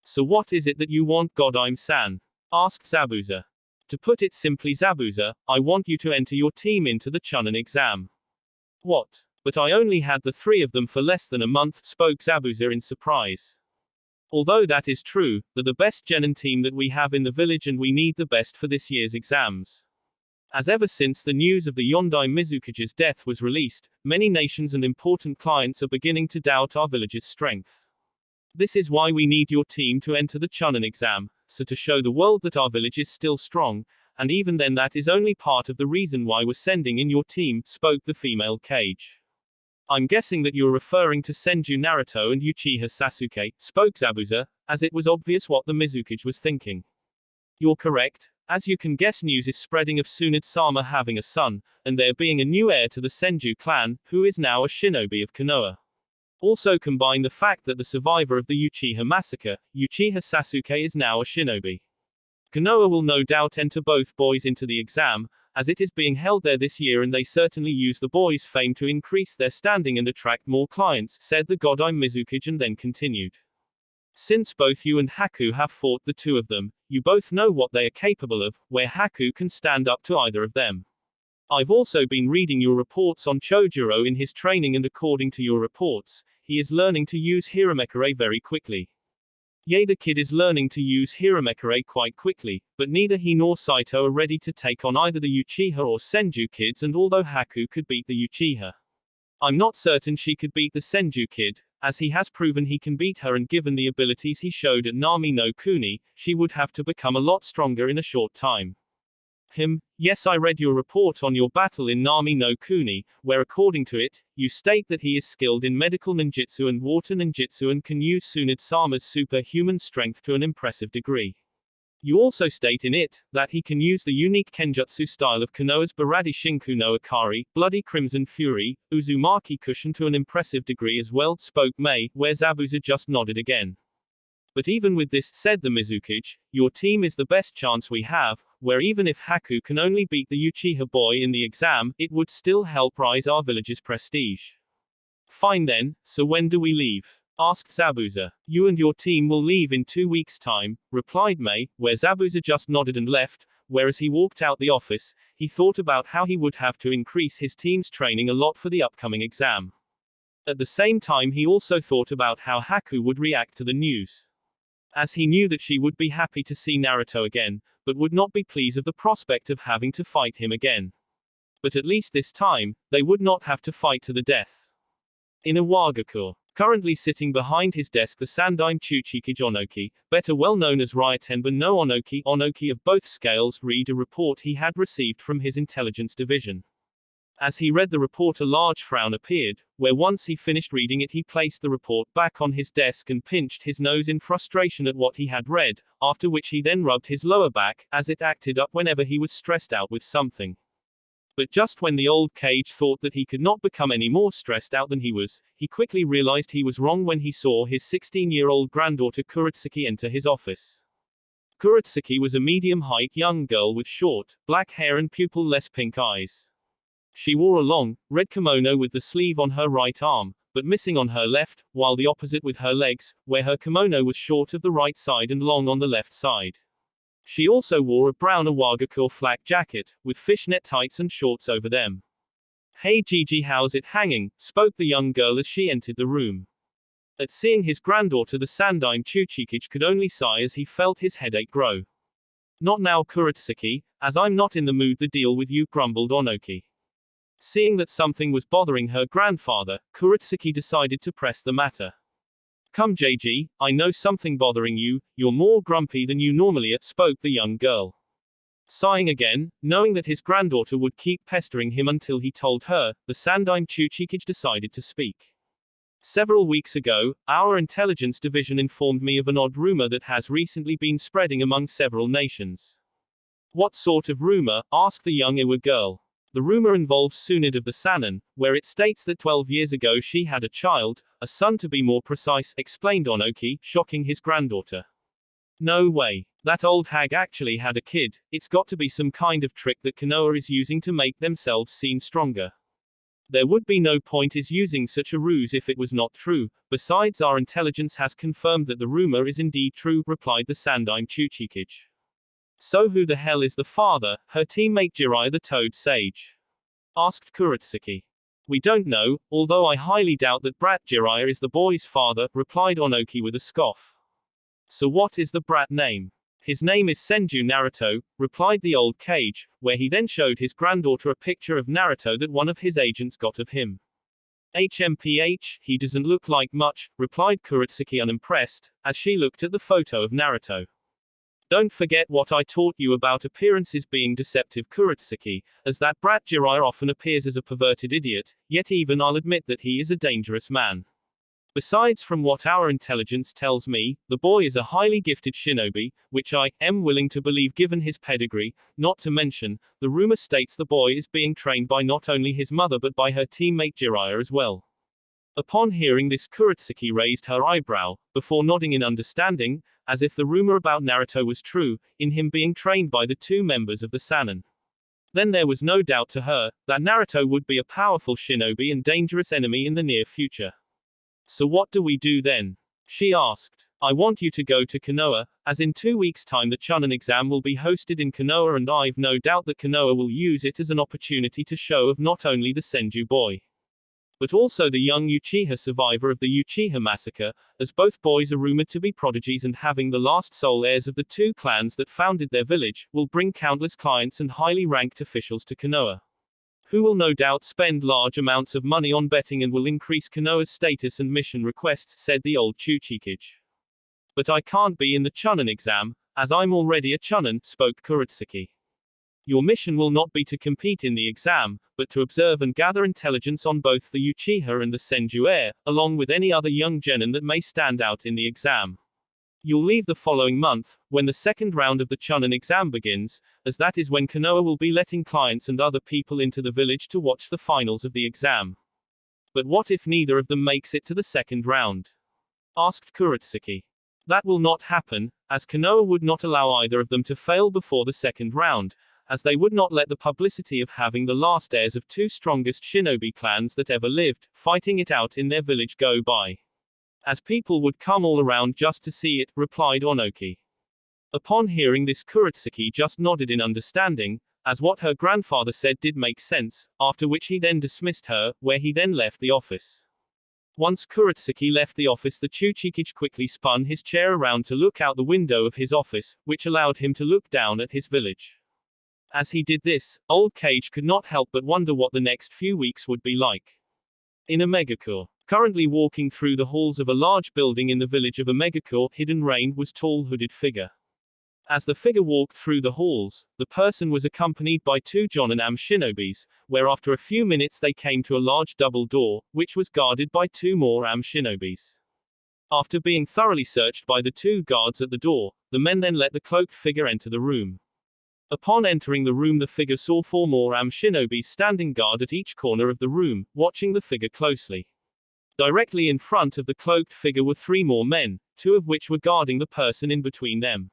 [SPEAKER 1] "So what is it that you want, Godime-san?" asked Zabuza. "To put it simply Zabuza, I want you to enter your team into the Chunin exam." "What? But I only had the 3 of them for less than a month," spoke Zabuza in surprise. "Although that is true, they're the best genin team that we have in the village and we need the best for this year's exams. As ever since the news of the Yondai Mizukage's death was released, many nations and important clients are beginning to doubt our village's strength. This is why we need your team to enter the Chunin exam," so to show the world that our village is still strong, and even then that is only part of the reason why we're sending in your team, spoke the female Kage. I'm guessing that you're referring to Senju Naruto and Uchiha Sasuke, spoke Zabuza, as it was obvious what the Mizukage was thinking. You're correct. As you can guess, news is spreading of Tsunade-sama having a son, and there being a new heir to the Senju clan, who is now a shinobi of Konoha. Also combine the fact that the survivor of the Uchiha massacre, Uchiha Sasuke, is now a shinobi. Konoha will no doubt enter both boys into the exam, as it is being held there this year, and they certainly use the boys' fame to increase their standing and attract more clients, said the Godai Mizukage, and then continued. Since both you and Haku have fought the two of them, you both know what they are capable of, where Haku can stand up to either of them. I've also been reading your reports on Chojuro in his training, and according to your reports, he is learning to use Hiramekare very quickly. Yea, the kid is learning to use Hiramekare quite quickly, but neither he nor Saito are ready to take on either the Uchiha or Senju kids, and although Haku could beat the Uchiha, I'm not certain she could beat the Senju kid, as he has proven he can beat her, and given the abilities he showed at Nami no Kuni, she would have to become a lot stronger in a short time. Yes, I read your report on your battle in Nami no Kuni, where according to it, you state that he is skilled in medical ninjutsu and water ninjutsu and can use Tsunade-sama's superhuman strength to an impressive degree. You also state in it, that he can use the unique Kenjutsu style of Konoha's Baradi Shinku no Akari, Bloody Crimson Fury, Uzumaki Cushion to an impressive degree as well, spoke Mei, where Zabuza just nodded again. But even with this, said the Mizukage, your team is the best chance we have, where even if Haku can only beat the Uchiha boy in the exam, it would still help rise our village's prestige. Fine then, so when do we leave? Asked Zabuza. You and your team will leave in 2 weeks' time, replied Mei, where Zabuza just nodded and left, whereas he walked out the office, he thought about how he would have to increase his team's training a lot for the upcoming exam. At the same time, he also thought about how Haku would react to the news, as he knew that she would be happy to see Naruto again, but would not be pleased of the prospect of having to fight him again. But at least this time, they would not have to fight to the death. In a Wagakure, currently sitting behind his desk, the Sandaime Chuchikage Onoki, better well known as Ryotenba no Onoki of both scales, read a report he had received from his intelligence division. As he read the report, a large frown appeared, where once he finished reading it, he placed the report back on his desk and pinched his nose in frustration at what he had read, after which he then rubbed his lower back, as it acted up whenever he was stressed out with something. But just when the old Kage thought that he could not become any more stressed out than he was, he quickly realized he was wrong when he saw his 16-year-old granddaughter Kuretsuki enter his office. Kuretsuki was a medium-height young girl with short, black hair and pupil-less pink eyes. She wore a long, red kimono with the sleeve on her right arm, but missing on her left, while the opposite with her legs, where her kimono was short of the right side and long on the left side. She also wore a brown Awagakure flak jacket, with fishnet tights and shorts over them. Hey Gigi, how's it hanging? Spoke the young girl as she entered the room. At seeing his granddaughter, the Sandaime Chuchikage could only sigh as he felt his headache grow. Not now, Kuretsuki, as I'm not in the mood to deal with you, grumbled Onoki. Seeing that something was bothering her grandfather, Kuretsuki decided to press the matter. Come JG, I know something bothering you, you're more grumpy than you normally are, spoke the young girl. Sighing again, knowing that his granddaughter would keep pestering him until he told her, the Sandaime Chuchikage decided to speak. Several weeks ago, our intelligence division informed me of an odd rumor that has recently been spreading among several nations. What sort of rumor? Asked the young Iwa girl. The rumor involves Tsunade of the Sannin, where it states that 12 years ago she had a child, a son to be more precise, explained Onoki, shocking his granddaughter. No way. That old hag actually had a kid. It's got to be some kind of trick that Konoha is using to make themselves seem stronger. There would be no point is using such a ruse if it was not true. Besides, our intelligence has confirmed that the rumor is indeed true, replied the Sandaime Chuchikage. So who the hell is the father? Her teammate Jiraiya the Toad Sage asked Kuretsuki. We don't know, although I highly doubt that brat Jiraiya is the boy's father, replied Onoki with a scoff. So what is the brat name? His name is Senju Naruto, replied the old Kage, where he then showed his granddaughter a picture of Naruto that one of his agents got of him. HMPH, he doesn't look like much, replied Kuretsuki unimpressed, as she looked at the photo of Naruto. Don't forget what I taught you about appearances being deceptive, Kuretsuki, as that brat Jiraiya often appears as a perverted idiot, yet even I'll admit that he is a dangerous man. Besides, from what our intelligence tells me, the boy is a highly gifted shinobi, which I am willing to believe given his pedigree, not to mention, the rumor states the boy is being trained by not only his mother but by her teammate Jiraiya as well. Upon hearing this, Kuretsuki raised her eyebrow, before nodding in understanding, as if the rumor about Naruto was true, in him being trained by the two members of the Sannin. Then there was no doubt to her, that Naruto would be a powerful shinobi and dangerous enemy in the near future. So what do we do then? She asked. I want you to go to Konoha, as in 2 weeks' time the Chunin exam will be hosted in Konoha, and I've no doubt that Konoha will use it as an opportunity to show of not only the Senju boy, but also the young Uchiha survivor of the Uchiha massacre, as both boys are rumored to be prodigies and having the last sole heirs of the two clans that founded their village, will bring countless clients and highly ranked officials to Konoha, who will no doubt spend large amounts of money on betting and will increase Konoha's status and mission requests, said the old Chuchikage. But I can't be in the Chunin exam, as I'm already a Chunin, spoke Kuretsuki. Your mission will not be to compete in the exam, but to observe and gather intelligence on both the Uchiha and the Senju heir, along with any other young genin that may stand out in the exam. You'll leave the following month, when the second round of the Chunin exam begins, as that is when Konoha will be letting clients and other people into the village to watch the finals of the exam. But what if neither of them makes it to the second round? Asked Kuretsuki. That will not happen, as Konoha would not allow either of them to fail before the second round, as they would not let the publicity of having the last heirs of two strongest shinobi clans that ever lived, fighting it out in their village go by, as people would come all around just to see it, replied Onoki. Upon hearing this, Kuretsuki just nodded in understanding, as what her grandfather said did make sense, after which he then dismissed her, where he then left the office. Once Kuretsuki left the office, the Chuchikage quickly spun his chair around to look out the window of his office, which allowed him to look down at his village. As he did this, old Cage could not help but wonder what the next few weeks would be like. In Omegakure, currently walking through the halls of a large building in the village of Omegakure, hidden reigned was tall hooded figure. As the figure walked through the halls, the person was accompanied by two Joninam shinobis, where after a few minutes they came to a large double door, which was guarded by two more Am shinobis. After being thoroughly searched by the two guards at the door, the men then let the cloaked figure enter the room. Upon entering the room, the figure saw 4 more Am shinobis standing guard at each corner of the room, watching the figure closely. Directly in front of the cloaked figure were 3 more men, 2 of which were guarding the person in between them.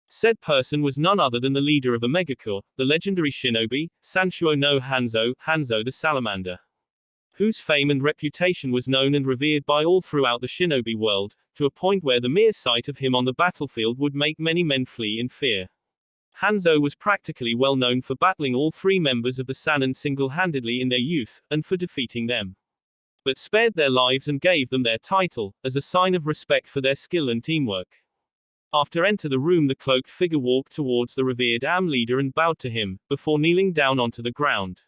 [SPEAKER 1] Said person was none other than the leader of Omegakure, the legendary shinobi, Sanshuo no Hanzo, Hanzo the Salamander, whose fame and reputation was known and revered by all throughout the shinobi world, to a point where the mere sight of him on the battlefield would make many men flee in fear. Hanzo was practically well known for battling all 3 members of the Sannin single-handedly in their youth, and for defeating them, but spared their lives and gave them their title, as a sign of respect for their skill and teamwork. After enter the room, the cloaked figure walked towards the revered Am leader and bowed to him, before kneeling down onto the ground.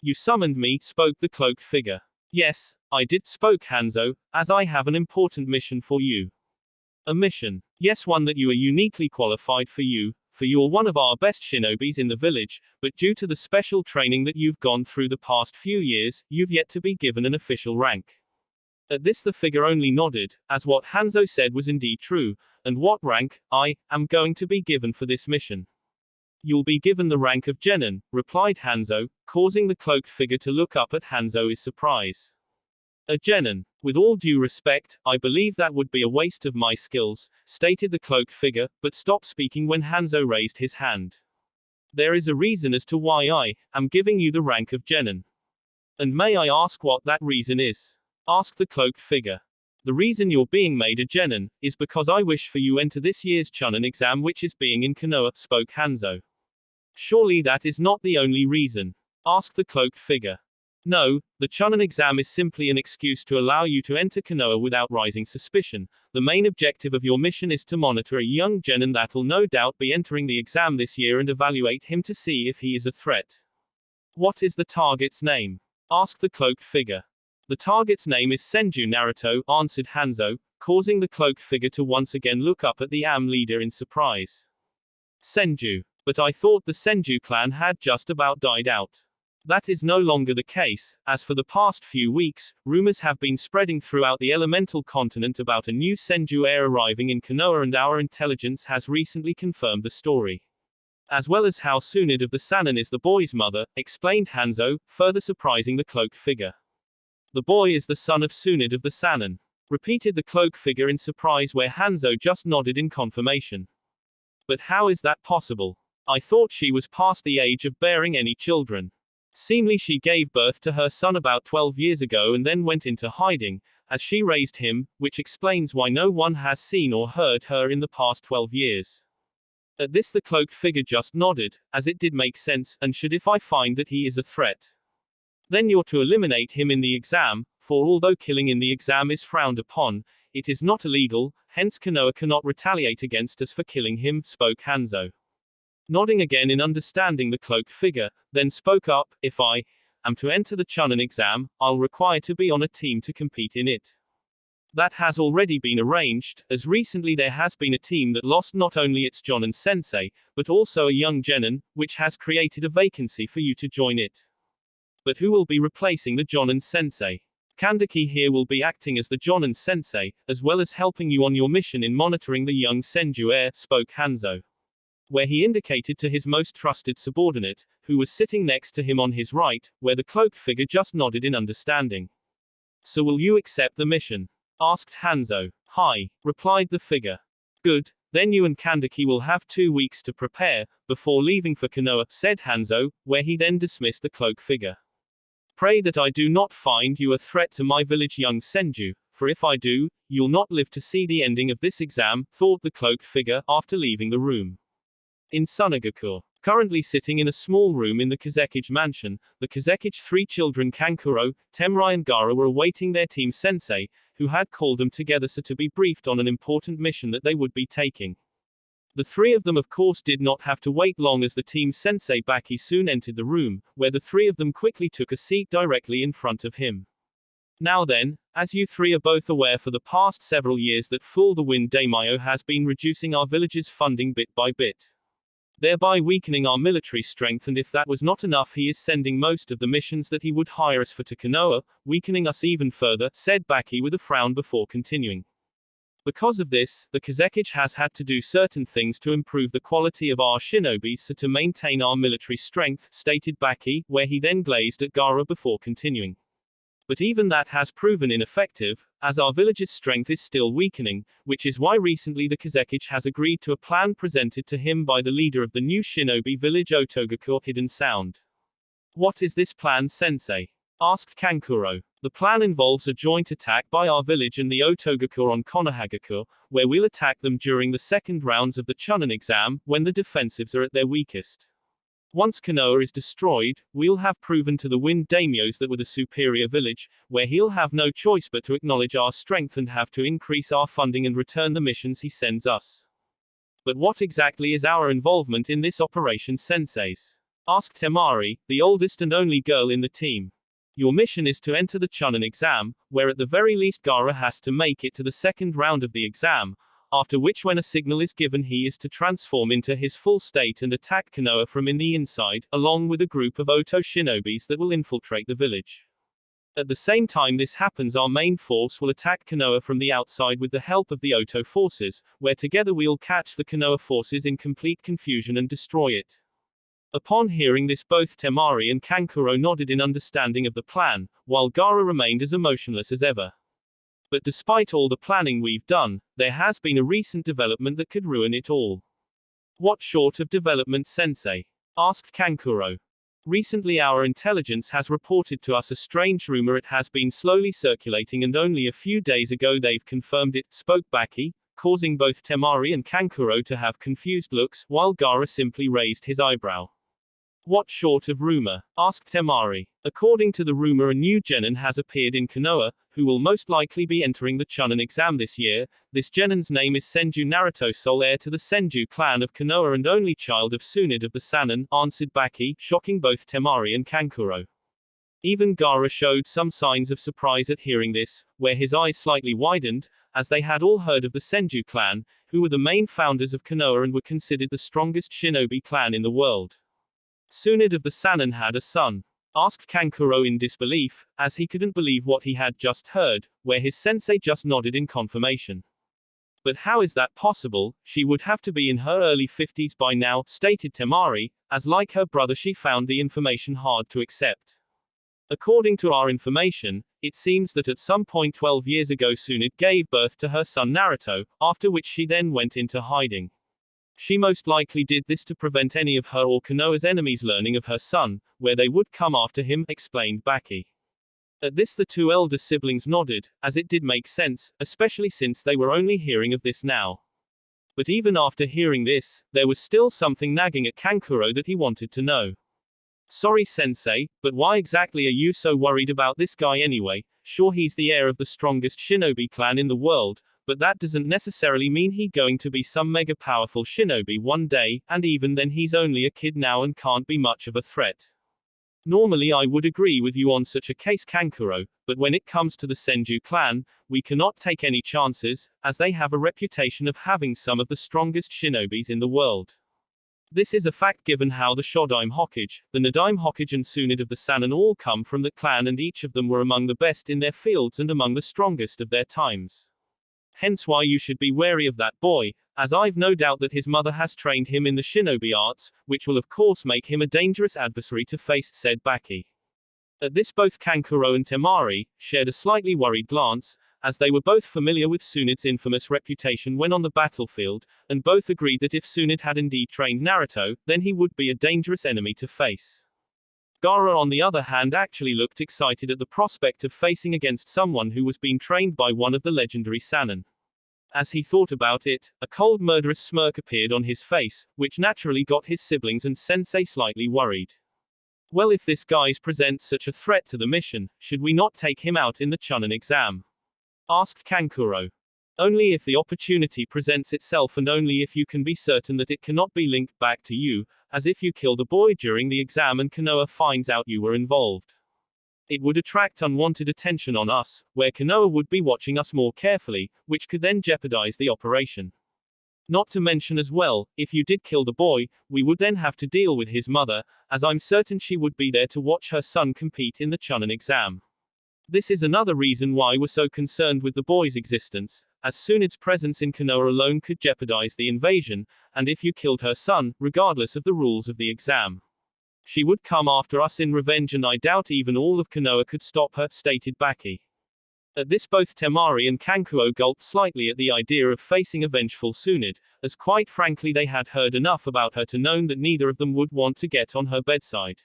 [SPEAKER 1] You summoned me, spoke the cloaked figure. Yes, I did, spoke Hanzo, as I have an important mission for you. A mission? Yes, one that you are uniquely qualified for you're one of our best shinobis in the village, but due to the special training that you've gone through the past few years, you've yet to be given an official rank. At this the figure only nodded, as what Hanzo said was indeed true. And what rank I am going to be given for this mission? You'll be given the rank of Genin, replied Hanzo, causing the cloaked figure to look up at Hanzo in surprise. A Genin? With all due respect, I believe that would be a waste of my skills, stated the cloaked figure, but stopped speaking when Hanzo raised his hand. There is a reason as to why I am giving you the rank of Genin. And may I ask what that reason is? Asked the cloaked figure. The reason you're being made a Genin is because I wish for you enter this year's Chunin exam, which is being in Konoha, spoke Hanzo. Surely that is not the only reason? Asked the cloaked figure. No, the Chunin exam is simply an excuse to allow you to enter Konoha without raising suspicion. The main objective of your mission is to monitor a young Genin that'll no doubt be entering the exam this year and evaluate him to see if he is a threat. What is the target's name? Asked the cloaked figure. The target's name is Senju Naruto, answered Hanzo, causing the cloaked figure to once again look up at the leader in surprise. Senju. But I thought the Senju clan had just about died out. That is no longer the case, as for the past few weeks, rumors have been spreading throughout the elemental continent about a new Senju heir arriving in Konoha, and our intelligence has recently confirmed the story. As well as how Tsunade of the Sannin is the boy's mother, explained Hanzo, further surprising the cloaked figure. The boy is the son of Tsunade of the Sannin, repeated the cloaked figure in surprise, where Hanzo just nodded in confirmation. But how is that possible? I thought she was past the age of bearing any children. Seemingly she gave birth to her son about 12 years ago and then went into hiding, as she raised him, which explains why no one has seen or heard her in the past 12 years. At this the cloaked figure just nodded, as it did make sense, and should if I find that he is a threat. Then you're to eliminate him in the exam, for although killing in the exam is frowned upon, it is not illegal, hence Konoha cannot retaliate against us for killing him, spoke Hanzo. Nodding again in understanding, the cloaked figure then spoke up, if I am to enter the Chunin exam, I'll require to be on a team to compete in it. That has already been arranged, as recently there has been a team that lost not only its Jonin sensei, but also a young genin, which has created a vacancy for you to join it. But who will be replacing the Jonin sensei? Kandaki here will be acting as the Jonin sensei, as well as helping you on your mission in monitoring the young Senju heir, spoke Hanzo. Where he indicated to his most trusted subordinate, who was sitting next to him on his right, where the cloaked figure just nodded in understanding. So will you accept the mission? Asked Hanzo. Hi, replied the figure. Good, then you and Kandaki will have 2 weeks to prepare, before leaving for Konoha, said Hanzo, where he then dismissed the cloaked figure. Pray that I do not find you a threat to my village, young Senju, for if I do, you'll not live to see the ending of this exam, thought the cloaked figure, after leaving the room. In Tsunade, currently sitting in a small room in the Kazekage mansion, the Kazekage 3 children Kankuro, Temurai and Gaara were awaiting their team sensei, who had called them together so to be briefed on an important mission that they would be taking. The 3 of them of course did not have to wait long, as the team sensei Baki soon entered the room, where the 3 of them quickly took a seat directly in front of him. Now then, as you 3 are both aware, for the past several years that Fool the Wind Daimyo has been reducing our village's funding bit by bit, thereby weakening our military strength, and if that was not enough, he is sending most of the missions that he would hire us for to Konoha, weakening us even further, said Baki with a frown before continuing. Because of this, the Kazekage has had to do certain things to improve the quality of our shinobi so to maintain our military strength, stated Baki, where he then glazed at Gaara before continuing. But even that has proven ineffective, as our village's strength is still weakening, which is why recently the Kazekage has agreed to a plan presented to him by the leader of the new shinobi village Otogaku, Hidden Sound. What is this plan, sensei? Asked Kankuro. The plan involves a joint attack by our village and the Otogaku on Konohagaku, where we'll attack them during the second rounds of the Chunin exam, when the defensives are at their weakest. Once Konoha is destroyed, we'll have proven to the Wind Daimyos that we're the superior village, where he'll have no choice but to acknowledge our strength and have to increase our funding and return the missions he sends us. But what exactly is our involvement in this operation, senseis? Asked Temari, the oldest and only girl in the team. Your mission is to enter the Chunin exam, where at the very least Gaara has to make it to the second round of the exam, after which when a signal is given he is to transform into his full state and attack Konoha from in the inside, along with a group of Oto shinobis that will infiltrate the village. At the same time this happens, our main force will attack Konoha from the outside with the help of the Oto forces, where together we'll catch the Konoha forces in complete confusion and destroy it. Upon hearing this, both Temari and Kankuro nodded in understanding of the plan, while Gaara remained as emotionless as ever. But despite all the planning we've done, there has been a recent development that could ruin it all. What sort of development, sensei? Asked Kankuro. Recently our intelligence has reported to us a strange rumor. It has been slowly circulating and only a few days ago they've confirmed it, spoke Baki, causing both Temari and Kankuro to have confused looks, while Gaara simply raised his eyebrow. What sort of rumor? Asked Temari. According to the rumor, a new genin has appeared in Konoha, who will most likely be entering the Chunin exam this year. This genin's name is Senju, Naruto, sole heir to the Senju clan of Konoha and only child of Tsunade of the Sannin, answered Baki, shocking both Temari and Kankuro. Even Gaara showed some signs of surprise at hearing this, where his eyes slightly widened, as they had all heard of the Senju clan, who were the main founders of Konoha and were considered the strongest shinobi clan in the world. Tsunade of the Sannin had a son. Asked Kankuro in disbelief, as he couldn't believe what he had just heard, where his sensei just nodded in confirmation. But how is that possible? She would have to be in her early 50s by now, stated Temari, as like her brother she found the information hard to accept. According to our information, it seems that at some point 12 years ago Tsunade gave birth to her son Naruto, after which she then went into hiding. She most likely did this to prevent any of her or Konoha's enemies learning of her son, where they would come after him, explained Baki. At this the two elder siblings nodded, as it did make sense, especially since they were only hearing of this now. But even after hearing this, there was still something nagging at Kankuro that he wanted to know. Sorry sensei, but why exactly are you so worried about this guy anyway? Sure, he's the heir of the strongest shinobi clan in the world, but that doesn't necessarily mean he's going to be some mega powerful shinobi one day, and even then he's only a kid now and can't be much of a threat. Normally I would agree with you on such a case Kankuro, but when it comes to the Senju clan, we cannot take any chances, as they have a reputation of having some of the strongest shinobis in the world. This is a fact given how the Shodaime Hokage, the Nadaime Hokage and Tsunade of the Sannin all come from the clan and each of them were among the best in their fields and among the strongest of their times. Hence why you should be wary of that boy, as I've no doubt that his mother has trained him in the shinobi arts, which will of course make him a dangerous adversary to face, said Baki. At this both Kankuro and Temari shared a slightly worried glance, as they were both familiar with Tsunade's infamous reputation when on the battlefield, and both agreed that if Tsunade had indeed trained Naruto, then he would be a dangerous enemy to face. Gaara on the other hand actually looked excited at the prospect of facing against someone who was being trained by one of the legendary Sannin. As he thought about it, a cold murderous smirk appeared on his face, which naturally got his siblings and sensei slightly worried. Well, if this guy presents such a threat to the mission, should we not take him out in the Chunin exam? Asked Kankuro. Only if the opportunity presents itself and only if you can be certain that it cannot be linked back to you, as if you killed a boy during the exam and Konoha finds out you were involved. It would attract unwanted attention on us, where Konoha would be watching us more carefully, which could then jeopardize the operation. Not to mention as well, if you did kill the boy, we would then have to deal with his mother, as I'm certain she would be there to watch her son compete in the Chunin exam. This is another reason why we're so concerned with the boy's existence, as Tsunade's presence in Konoha alone could jeopardize the invasion, and if you killed her son, regardless of the rules of the exam, she would come after us in revenge and I doubt even all of Konoha could stop her, stated Baki. At this both Temari and Kankuro gulped slightly at the idea of facing a vengeful Tsunade, as quite frankly they had heard enough about her to know that neither of them would want to get on her bedside.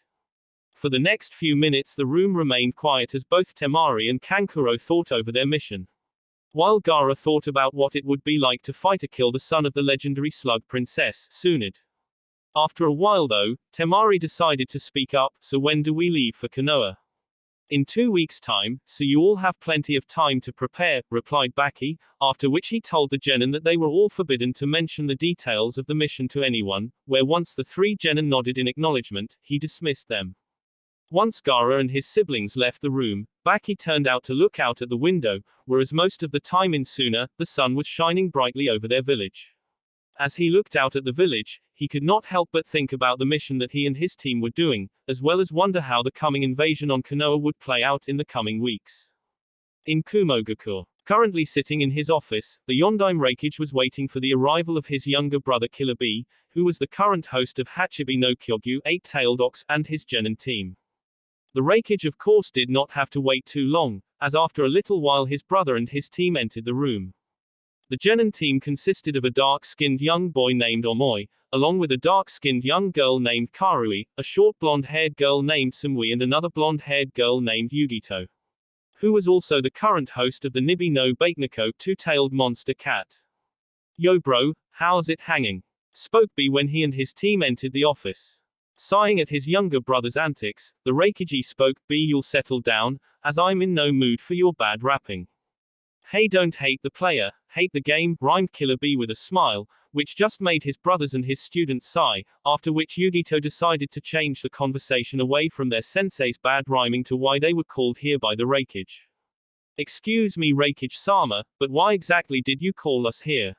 [SPEAKER 1] For the next few minutes the room remained quiet as both Temari and Kankuro thought over their mission. While Gaara thought about what it would be like to fight or kill the son of the legendary slug princess, Tsunade. After a while though, Temari decided to speak up, so when do we leave for Konoha? In 2 weeks' time, so you all have plenty of time to prepare, replied Baki, after which he told the genin that they were all forbidden to mention the details of the mission to anyone, where once the three genin nodded in acknowledgement, he dismissed them. Once Gaara and his siblings left the room, Baki turned out to look out at the window, whereas most of the time in Suna, the sun was shining brightly over their village. As he looked out at the village, he could not help but think about the mission that he and his team were doing, as well as wonder how the coming invasion on Konoha would play out in the coming weeks. In Kumogakur, currently sitting in his office, the Yondaime Reikage was waiting for the arrival of his younger brother Killer Bee, who was the current host of Hachibi no Kyogyu, Eight-Tailed Ox, and his genin team. The Reikage of course did not have to wait too long, as after a little while his brother and his team entered the room. The genin team consisted of a dark-skinned young boy named Omoi, along with a dark-skinned young girl named Karui, a short blonde-haired girl named Sumui and another blonde-haired girl named Yugito, who was also the current host of the Nibi no Bakeneko two-tailed monster cat. Yo bro, how's it hanging? Spoke B when he and his team entered the office. Sighing at his younger brother's antics, the Reikage spoke, B you'll settle down, as I'm in no mood for your bad rapping. Hey don't hate the player, hate the game, rhymed Killer B with a smile, which just made his brothers and his students sigh, after which Yugito decided to change the conversation away from their sensei's bad rhyming to why they were called here by the Reikage. Excuse me Reikage-sama, but why exactly did you call us here?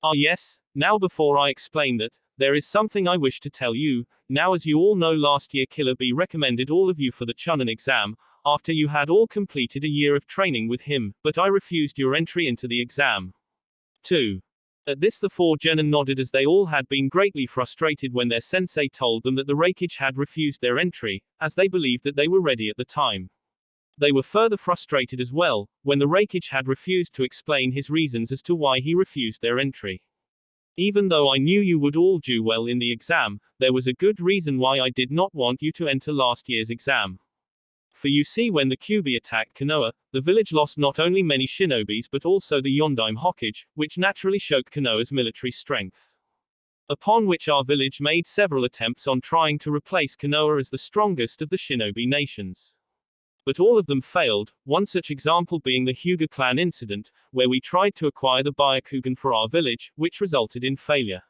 [SPEAKER 1] Ah yes, now before I explain that, there is something I wish to tell you. Now as you all know, last year Killer Bee recommended all of you for the Chunin exam, after you had all completed a year of training with him, but I refused your entry into the exam. 2. At this the 4 genin nodded, as they all had been greatly frustrated when their sensei told them that the Reikage had refused their entry, as they believed that they were ready at the time. They were further frustrated as well, when the Reikage had refused to explain his reasons as to why he refused their entry. Even though I knew you would all do well in the exam, there was a good reason why I did not want you to enter last year's exam. For you see, when the Kyuubi attacked Konoha, the village lost not only many shinobis but also the Yondaime Hokage, which naturally shook Konoha's military strength. Upon which our village made several attempts on trying to replace Konoha as the strongest of the shinobi nations. But all of them failed, one such example being the Hyuga clan incident, where we tried to acquire the Byakugan for our village, which resulted in failure.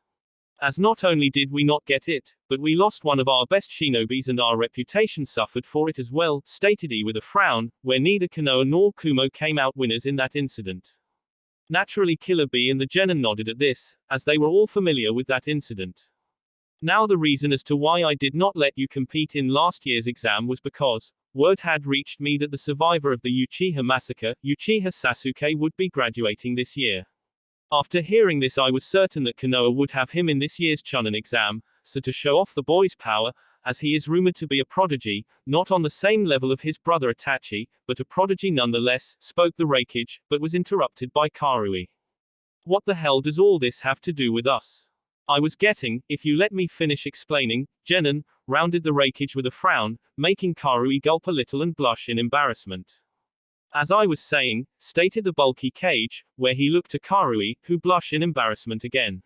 [SPEAKER 1] As not only did we not get it, but we lost one of our best shinobis and our reputation suffered for it as well, stated he with a frown, where neither Konoha nor Kumo came out winners in that incident. Naturally Killer Bee and the genin nodded at this, as they were all familiar with that incident. Now the reason as to why I did not let you compete in last year's exam was because, word had reached me that the survivor of the Uchiha massacre, Uchiha Sasuke, would be graduating this year. After hearing this, I was certain that Konoha would have him in this year's Chunin exam, so to show off the boy's power, as he is rumored to be a prodigy, not on the same level of his brother Itachi, but a prodigy nonetheless, spoke the Reikage, but was interrupted by Karui. What the hell does all this have to do with us? I was getting, if you let me finish explaining, genin, rounded the Reikage with a frown, making Karui gulp a little and blush in embarrassment. As I was saying, stated the bulky Kage, where he looked to Karui, who blushed in embarrassment again.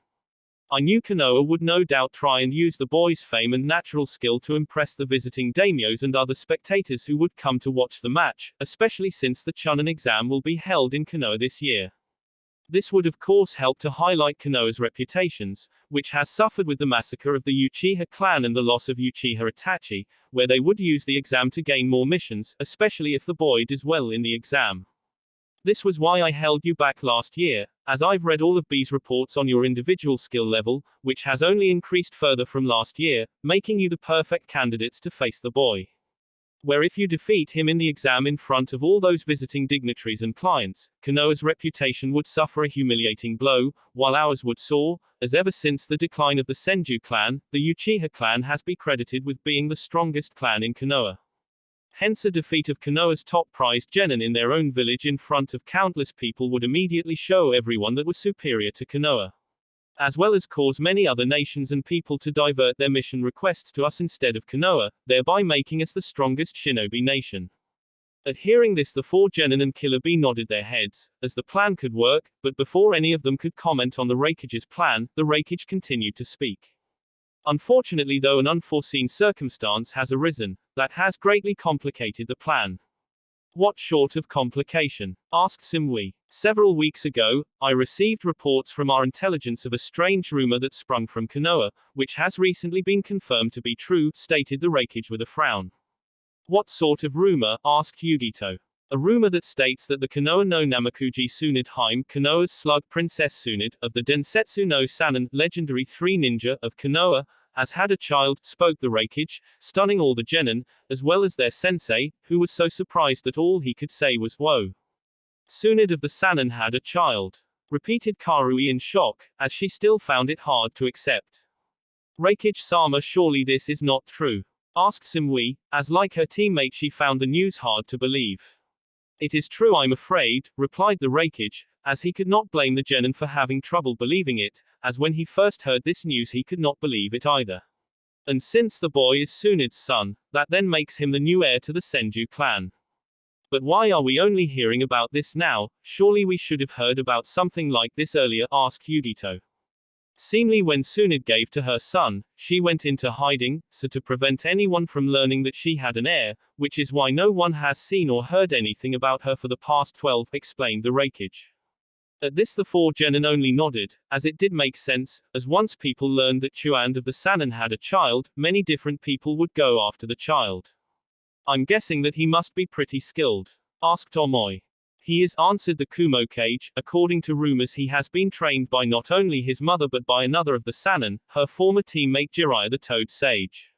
[SPEAKER 1] I knew Konoha would no doubt try and use the boy's fame and natural skill to impress the visiting daimyos and other spectators who would come to watch the match, especially since the Chunin exam will be held in Konoha this year. This would of course help to highlight Konoha's reputations, which has suffered with the massacre of the Uchiha clan and the loss of Uchiha Itachi, where they would use the exam to gain more missions, especially if the boy does well in the exam. This was why I held you back last year, as I've read all of B's reports on your individual skill level, which has only increased further from last year, making you the perfect candidates to face the boy. Where if you defeat him in the exam in front of all those visiting dignitaries and clients, Konoha's reputation would suffer a humiliating blow, while ours would soar, as ever since the decline of the Senju clan, the Uchiha clan has been credited with being the strongest clan in Konoha. Hence a defeat of Konoha's top-prized genin in their own village in front of countless people would immediately show everyone that was superior to Konoha. As well as cause many other nations and people to divert their mission requests to us instead of Konoha, thereby making us the strongest shinobi nation. At hearing this, the 4 genin and Killer Bee nodded their heads, as the plan could work, but before any of them could comment on the Reikage's plan, the Reikage continued to speak. Unfortunately though, an unforeseen circumstance has arisen, that has greatly complicated the plan. What short of complication? Asked Simui. Several weeks ago, I received reports from our intelligence of a strange rumor that sprung from Konoha, which has recently been confirmed to be true, stated the Reikage with a frown. What sort of rumor? Asked Yugito. A rumor that states that the Konoha no Namakuji Tsunade Haime, Konoha's slug Princess Tsunade, of the Densetsu no Sanin, legendary 3 ninja, of Konoha, has had a child, spoke the Reikage, stunning all the genin, as well as their sensei, who was so surprised that all he could say was, "Whoa. Tsunade of the Sanin had a child," repeated Karui in shock, as she still found it hard to accept. Reikage-sama, surely this is not true? Asked Simui, as like her teammate she found the news hard to believe. It is true, I'm afraid, replied the Reikage, as he could not blame the genin for having trouble believing it, as when he first heard this news he could not believe it either. And since the boy is Tsunade's son, that then makes him the new heir to the Senju clan. But why are we only hearing about this now? Surely we should have heard about something like this earlier, asked Yugito. Seemingly when Tsunade gave to her son, she went into hiding, so to prevent anyone from learning that she had an heir, which is why no one has seen or heard anything about her for the past 12, explained the Reikage. At this the four genin only nodded, as it did make sense, as once people learned that Tsunade of the Sannin had a child, many different people would go after the child. I'm guessing that he must be pretty skilled, asked Omoi. He is, answered the Kumo Kage. According to rumors he has been trained by not only his mother but by another of the Sannin, her former teammate Jiraiya the Toad Sage.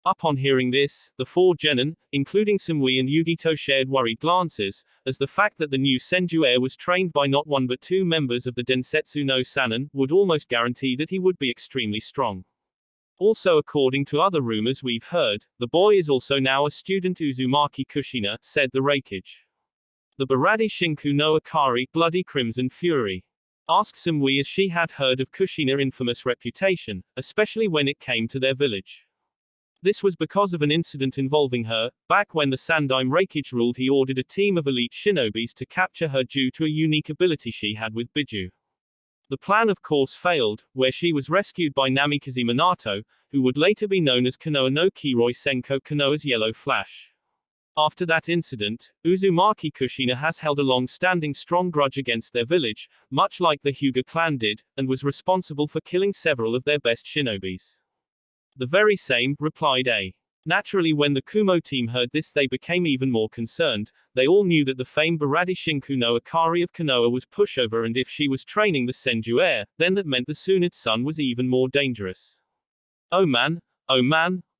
[SPEAKER 1] Upon hearing this, the four genin, including Sumui and Yugito, shared worried glances, as the fact that the new Senju heir was trained by not one but two members of the Densetsu no Sannin would almost guarantee that he would be extremely strong. Also, according to other rumors we've heard, the boy is also now a student Uzumaki Kushina, said the Reikage. The Baradi Shinku no Akari, Bloody Crimson Fury. Asked Sumui, as she had heard of Kushina's infamous reputation, especially when it came to their village. This was because of an incident involving her. Back when the Sandaime Reikage ruled, he ordered a team of elite shinobis to capture her due to a unique ability she had with Biju. The plan of course failed, where she was rescued by Namikaze Minato, who would later be known as Konoha no Kiroi Senko, Konoha's Yellow Flash. After that incident, Uzumaki Kushina has held a long-standing strong grudge against their village, much like the Hyuga clan did, and was responsible for killing several of their best shinobis. The very same, replied A. Naturally, when the Kumo team heard this they became even more concerned. They all knew that the famed Baradi Shinku no Akari of Konoha was pushover, and if she was training the Senju heir, then that meant the Tsunade's son was even more dangerous. Oh man,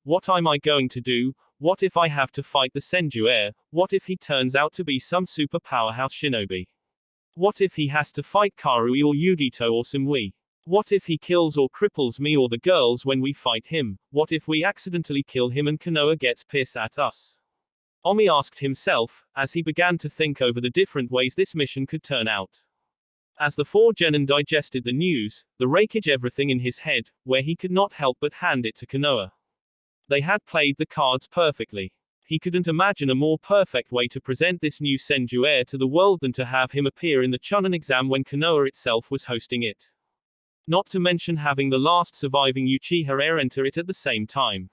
[SPEAKER 1] what am I going to do? What if I have to fight the Senju heir? What if he turns out to be some super powerhouse shinobi? What if he has to fight Karui or Yugito or Sumui? What if he kills or cripples me or the girls when we fight him? What if we accidentally kill him and Konoha gets pissed at us? Omi asked himself, as he began to think over the different ways this mission could turn out. As the four genin digested the news, the Reikage everything in his head, where he could not help but hand it to Konoha. They had played the cards perfectly. He couldn't imagine a more perfect way to present this new Senju heir to the world than to have him appear in the Chunin exam when Konoha itself was hosting it. Not to mention having the last surviving Uchiha heir enter it at the same time.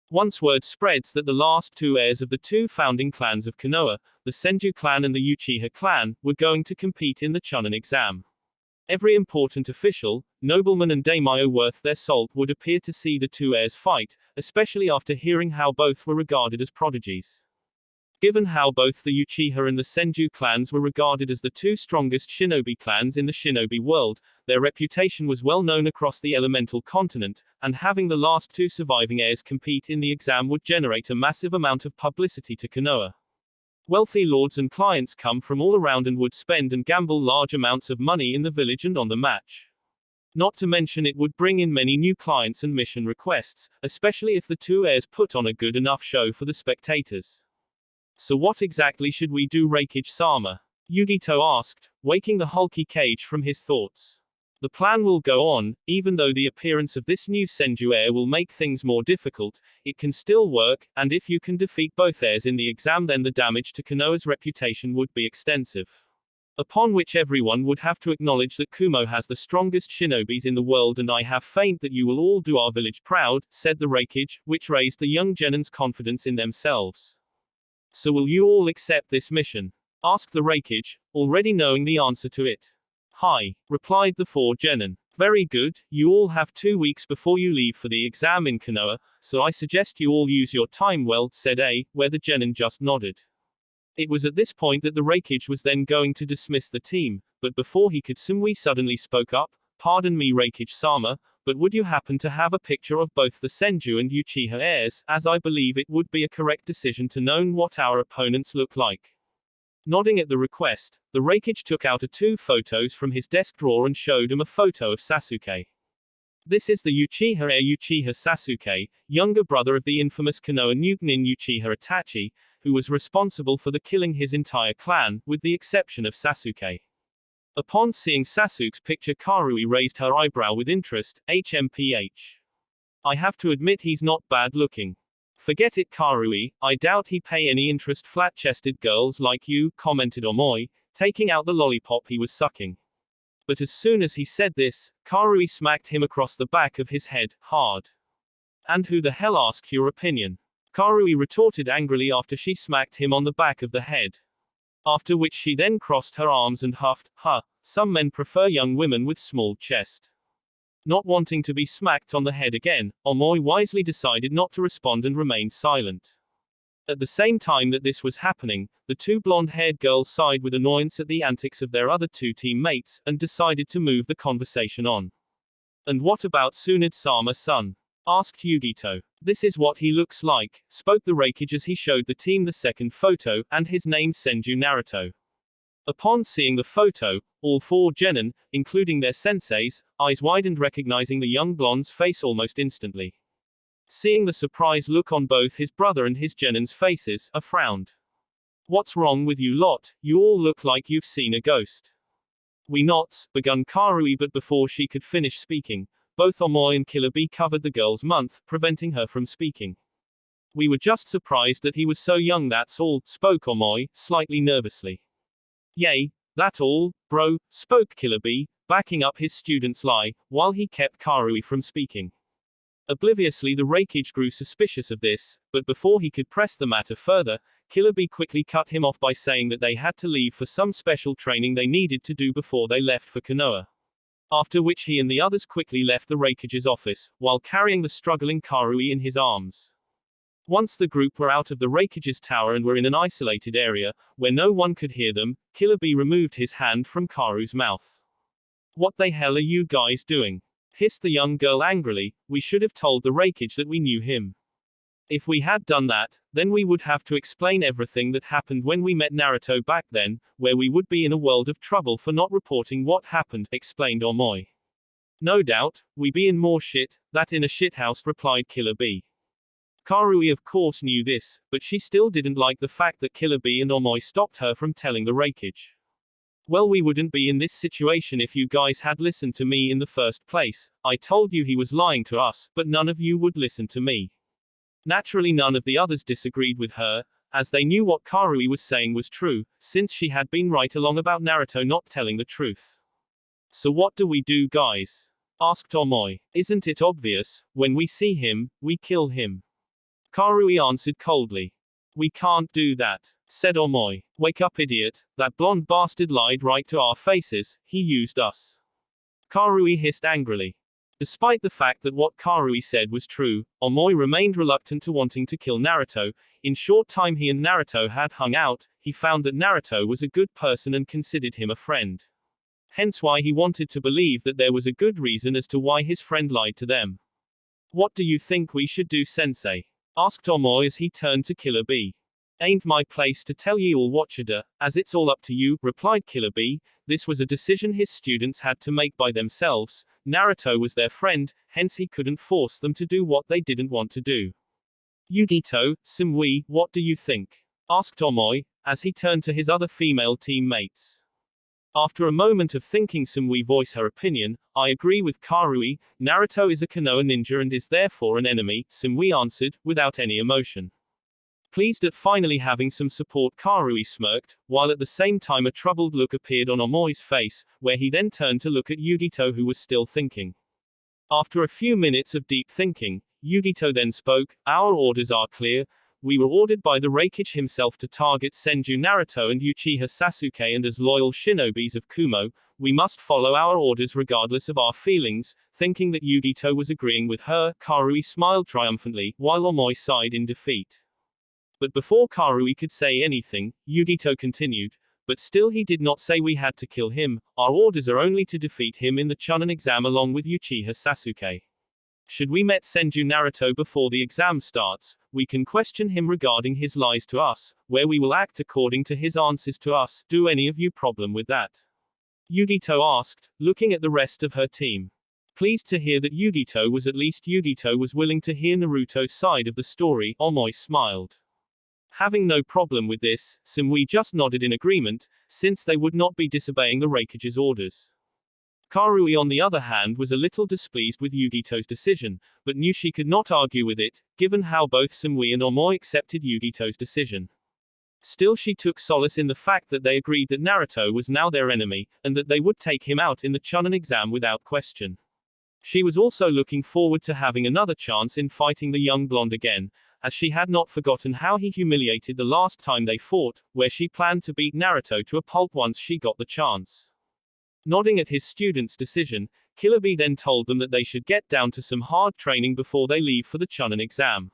[SPEAKER 1] Once word spreads that the last two heirs of the two founding clans of Konoha, the Senju clan and the Uchiha clan, were going to compete in the Chunin exam. Every important official, nobleman and daimyo worth their salt would appear to see the two heirs fight, especially after hearing how both were regarded as prodigies. Given how both the Uchiha and the Senju clans were regarded as the two strongest shinobi clans in the shinobi world, their reputation was well known across the elemental continent, and having the last two surviving heirs compete in the exam would generate a massive amount of publicity to Konoha. Wealthy lords and clients come from all around and would spend and gamble large amounts of money in the village and on the match. Not to mention it would bring in many new clients and mission requests, especially if the two heirs put on a good enough show for the spectators. So what exactly should we do, Reikage-sama? Yugito asked, waking the hulky Kage from his thoughts. The plan will go on, even though the appearance of this new Senju heir will make things more difficult, it can still work, and if you can defeat both heirs in the exam then the damage to Konoha's reputation would be extensive. Upon which everyone would have to acknowledge that Kumo has the strongest shinobis in the world, and I have faith that you will all do our village proud, said the Reikage, which raised the young genin's confidence in themselves. So will you all accept this mission? Asked the Reikage, already knowing the answer to it. Hi, replied the four genin. Very good, you all have 2 weeks before you leave for the exam in Konoha, so I suggest you all use your time well, said A, where the genin just nodded. It was at this point that the Reikage was then going to dismiss the team, but before he could, Sumui suddenly spoke up. Pardon me, Reikage-sama, but would you happen to have a picture of both the Senju and Uchiha heirs, as I believe it would be a correct decision to know what our opponents look like. Nodding at the request, the Reikage took out 2 photos from his desk drawer and showed him a photo of Sasuke. This is the Uchiha heir Uchiha Sasuke, younger brother of the infamous Konoha Nukenin Uchiha Itachi, who was responsible for the killing his entire clan, with the exception of Sasuke. Upon seeing Sasuke's picture, Karui raised her eyebrow with interest. HMPH. I have to admit he's not bad looking. Forget it, Karui, I doubt he pay any interest flat-chested girls like you, commented Omoi, taking out the lollipop he was sucking. But as soon as he said this, Karui smacked him across the back of his head, hard. And who the hell asked your opinion? Karui retorted angrily after she smacked him on the back of the head. After which she then crossed her arms and huffed, huh, some men prefer young women with small chest. Not wanting to be smacked on the head again, Omoi wisely decided not to respond and remained silent. At the same time that this was happening, the two blonde-haired girls sighed with annoyance at the antics of their other two teammates, and decided to move the conversation on. "And what about Tsunade-sama-san?" asked Yugito. "This is what he looks like," spoke the Reikage as he showed the team the second photo, and his name Senju Naruto. Upon seeing the photo, all four genin, including their senseis, eyes widened recognizing the young blonde's face almost instantly. Seeing the surprised look on both his brother and his genin's faces, a frowned. "What's wrong with you lot? You all look like you've seen a ghost." "We nots," begun Karui, but before she could finish speaking, both Omoi and Killer Bee covered the girl's mouth, preventing her from speaking. "We were just surprised that he was so young, that's all," spoke Omoi, slightly nervously. "Yay, that all, bro," spoke Killer Bee, backing up his student's lie, while he kept Karui from speaking. Obliviously the Reikage grew suspicious of this, but before he could press the matter further, Killer Bee quickly cut him off by saying that they had to leave for some special training they needed to do before they left for Konoha. After which he and the others quickly left the Reikage's office, while carrying the struggling Karui in his arms. Once the group were out of the Reikage's tower and were in an isolated area, where no one could hear them, Killer Bee removed his hand from Karu's mouth. "What the hell are you guys doing?" hissed the young girl angrily. "We should have told the Reikage that we knew him. If we had done that, then we would have to explain everything that happened when we met Naruto back then, where we would be in a world of trouble for not reporting what happened," explained Omoi. "No doubt, we be in more shit, that in a shithouse," replied Killer Bee. Karui of course knew this, but she still didn't like the fact that Killer Bee and Omoi stopped her from telling the Reikage. "Well, we wouldn't be in this situation if you guys had listened to me in the first place. I told you he was lying to us, but none of you would listen to me." Naturally none of the others disagreed with her, as they knew what Karui was saying was true, since she had been right along about Naruto not telling the truth. "So what do we do, guys?" asked Omoi. "Isn't it obvious? When we see him, we kill him." Karui answered coldly. "We can't do that," said Omoi. "Wake up, idiot, that blonde bastard lied right to our faces, he used us." Karui hissed angrily. Despite the fact that what Karui said was true, Omoi remained reluctant to wanting to kill Naruto. In short time he and Naruto had hung out, he found that Naruto was a good person and considered him a friend. Hence why he wanted to believe that there was a good reason as to why his friend lied to them. "What do you think we should do, sensei?" asked Omoi as he turned to Killer Bee. "Ain't my place to tell ye all what to do, as it's all up to you," replied Killer Bee. This was a decision his students had to make by themselves. Naruto was their friend, hence he couldn't force them to do what they didn't want to do. "Yugito, Simui, what do you think?" asked Omoi, as he turned to his other female teammates. After a moment of thinking, Simui voiced her opinion. "I agree with Karui, Naruto is a Konoha ninja and is therefore an enemy," Simui answered, without any emotion. Pleased at finally having some support, Karui smirked, while at the same time a troubled look appeared on Omoi's face, where he then turned to look at Yugito, who was still thinking. After a few minutes of deep thinking, Yugito then spoke. "Our orders are clear. We were ordered by the Reikage himself to target Senju Naruto and Uchiha Sasuke, and as loyal shinobis of Kumo, we must follow our orders regardless of our feelings." Thinking that Yugito was agreeing with her, Karui smiled triumphantly, while Omoi sighed in defeat. But before Karui could say anything, Yugito continued. "But still he did not say we had to kill him. Our orders are only to defeat him in the Chunin exam along with Uchiha Sasuke. Should we meet Senju Naruto before the exam starts, we can question him regarding his lies to us, where we will act according to his answers to us. Do any of you problem with that?" Yugito asked, looking at the rest of her team. Pleased to hear that Yugito was willing to hear Naruto's side of the story, Omoi smiled. Having no problem with this, Simui just nodded in agreement, since they would not be disobeying the Reikage's orders. Karui on the other hand was a little displeased with Yugito's decision, but knew she could not argue with it, given how both Simui and Omoi accepted Yugito's decision. Still she took solace in the fact that they agreed that Naruto was now their enemy, and that they would take him out in the Chunin exam without question. She was also looking forward to having another chance in fighting the young blonde again, as she had not forgotten how he humiliated the last time they fought, where she planned to beat Naruto to a pulp once she got the chance. Nodding at his students' decision, Killer Bee then told them that they should get down to some hard training before they leave for the Chunin exam.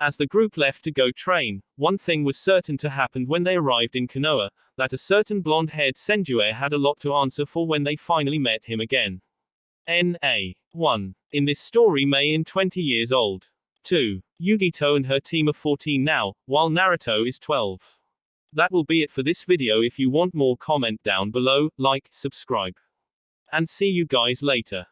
[SPEAKER 1] As the group left to go train, one thing was certain to happen when they arrived in Konoha, that a certain blonde-haired Senju had a lot to answer for when they finally met him again. N.A. 1. In this story Mei is 20 years old. 2. Yugito and her team are 14 now, while Naruto is 12. That will be it for this video. If you want more, comment down below, like, subscribe. And see you guys later.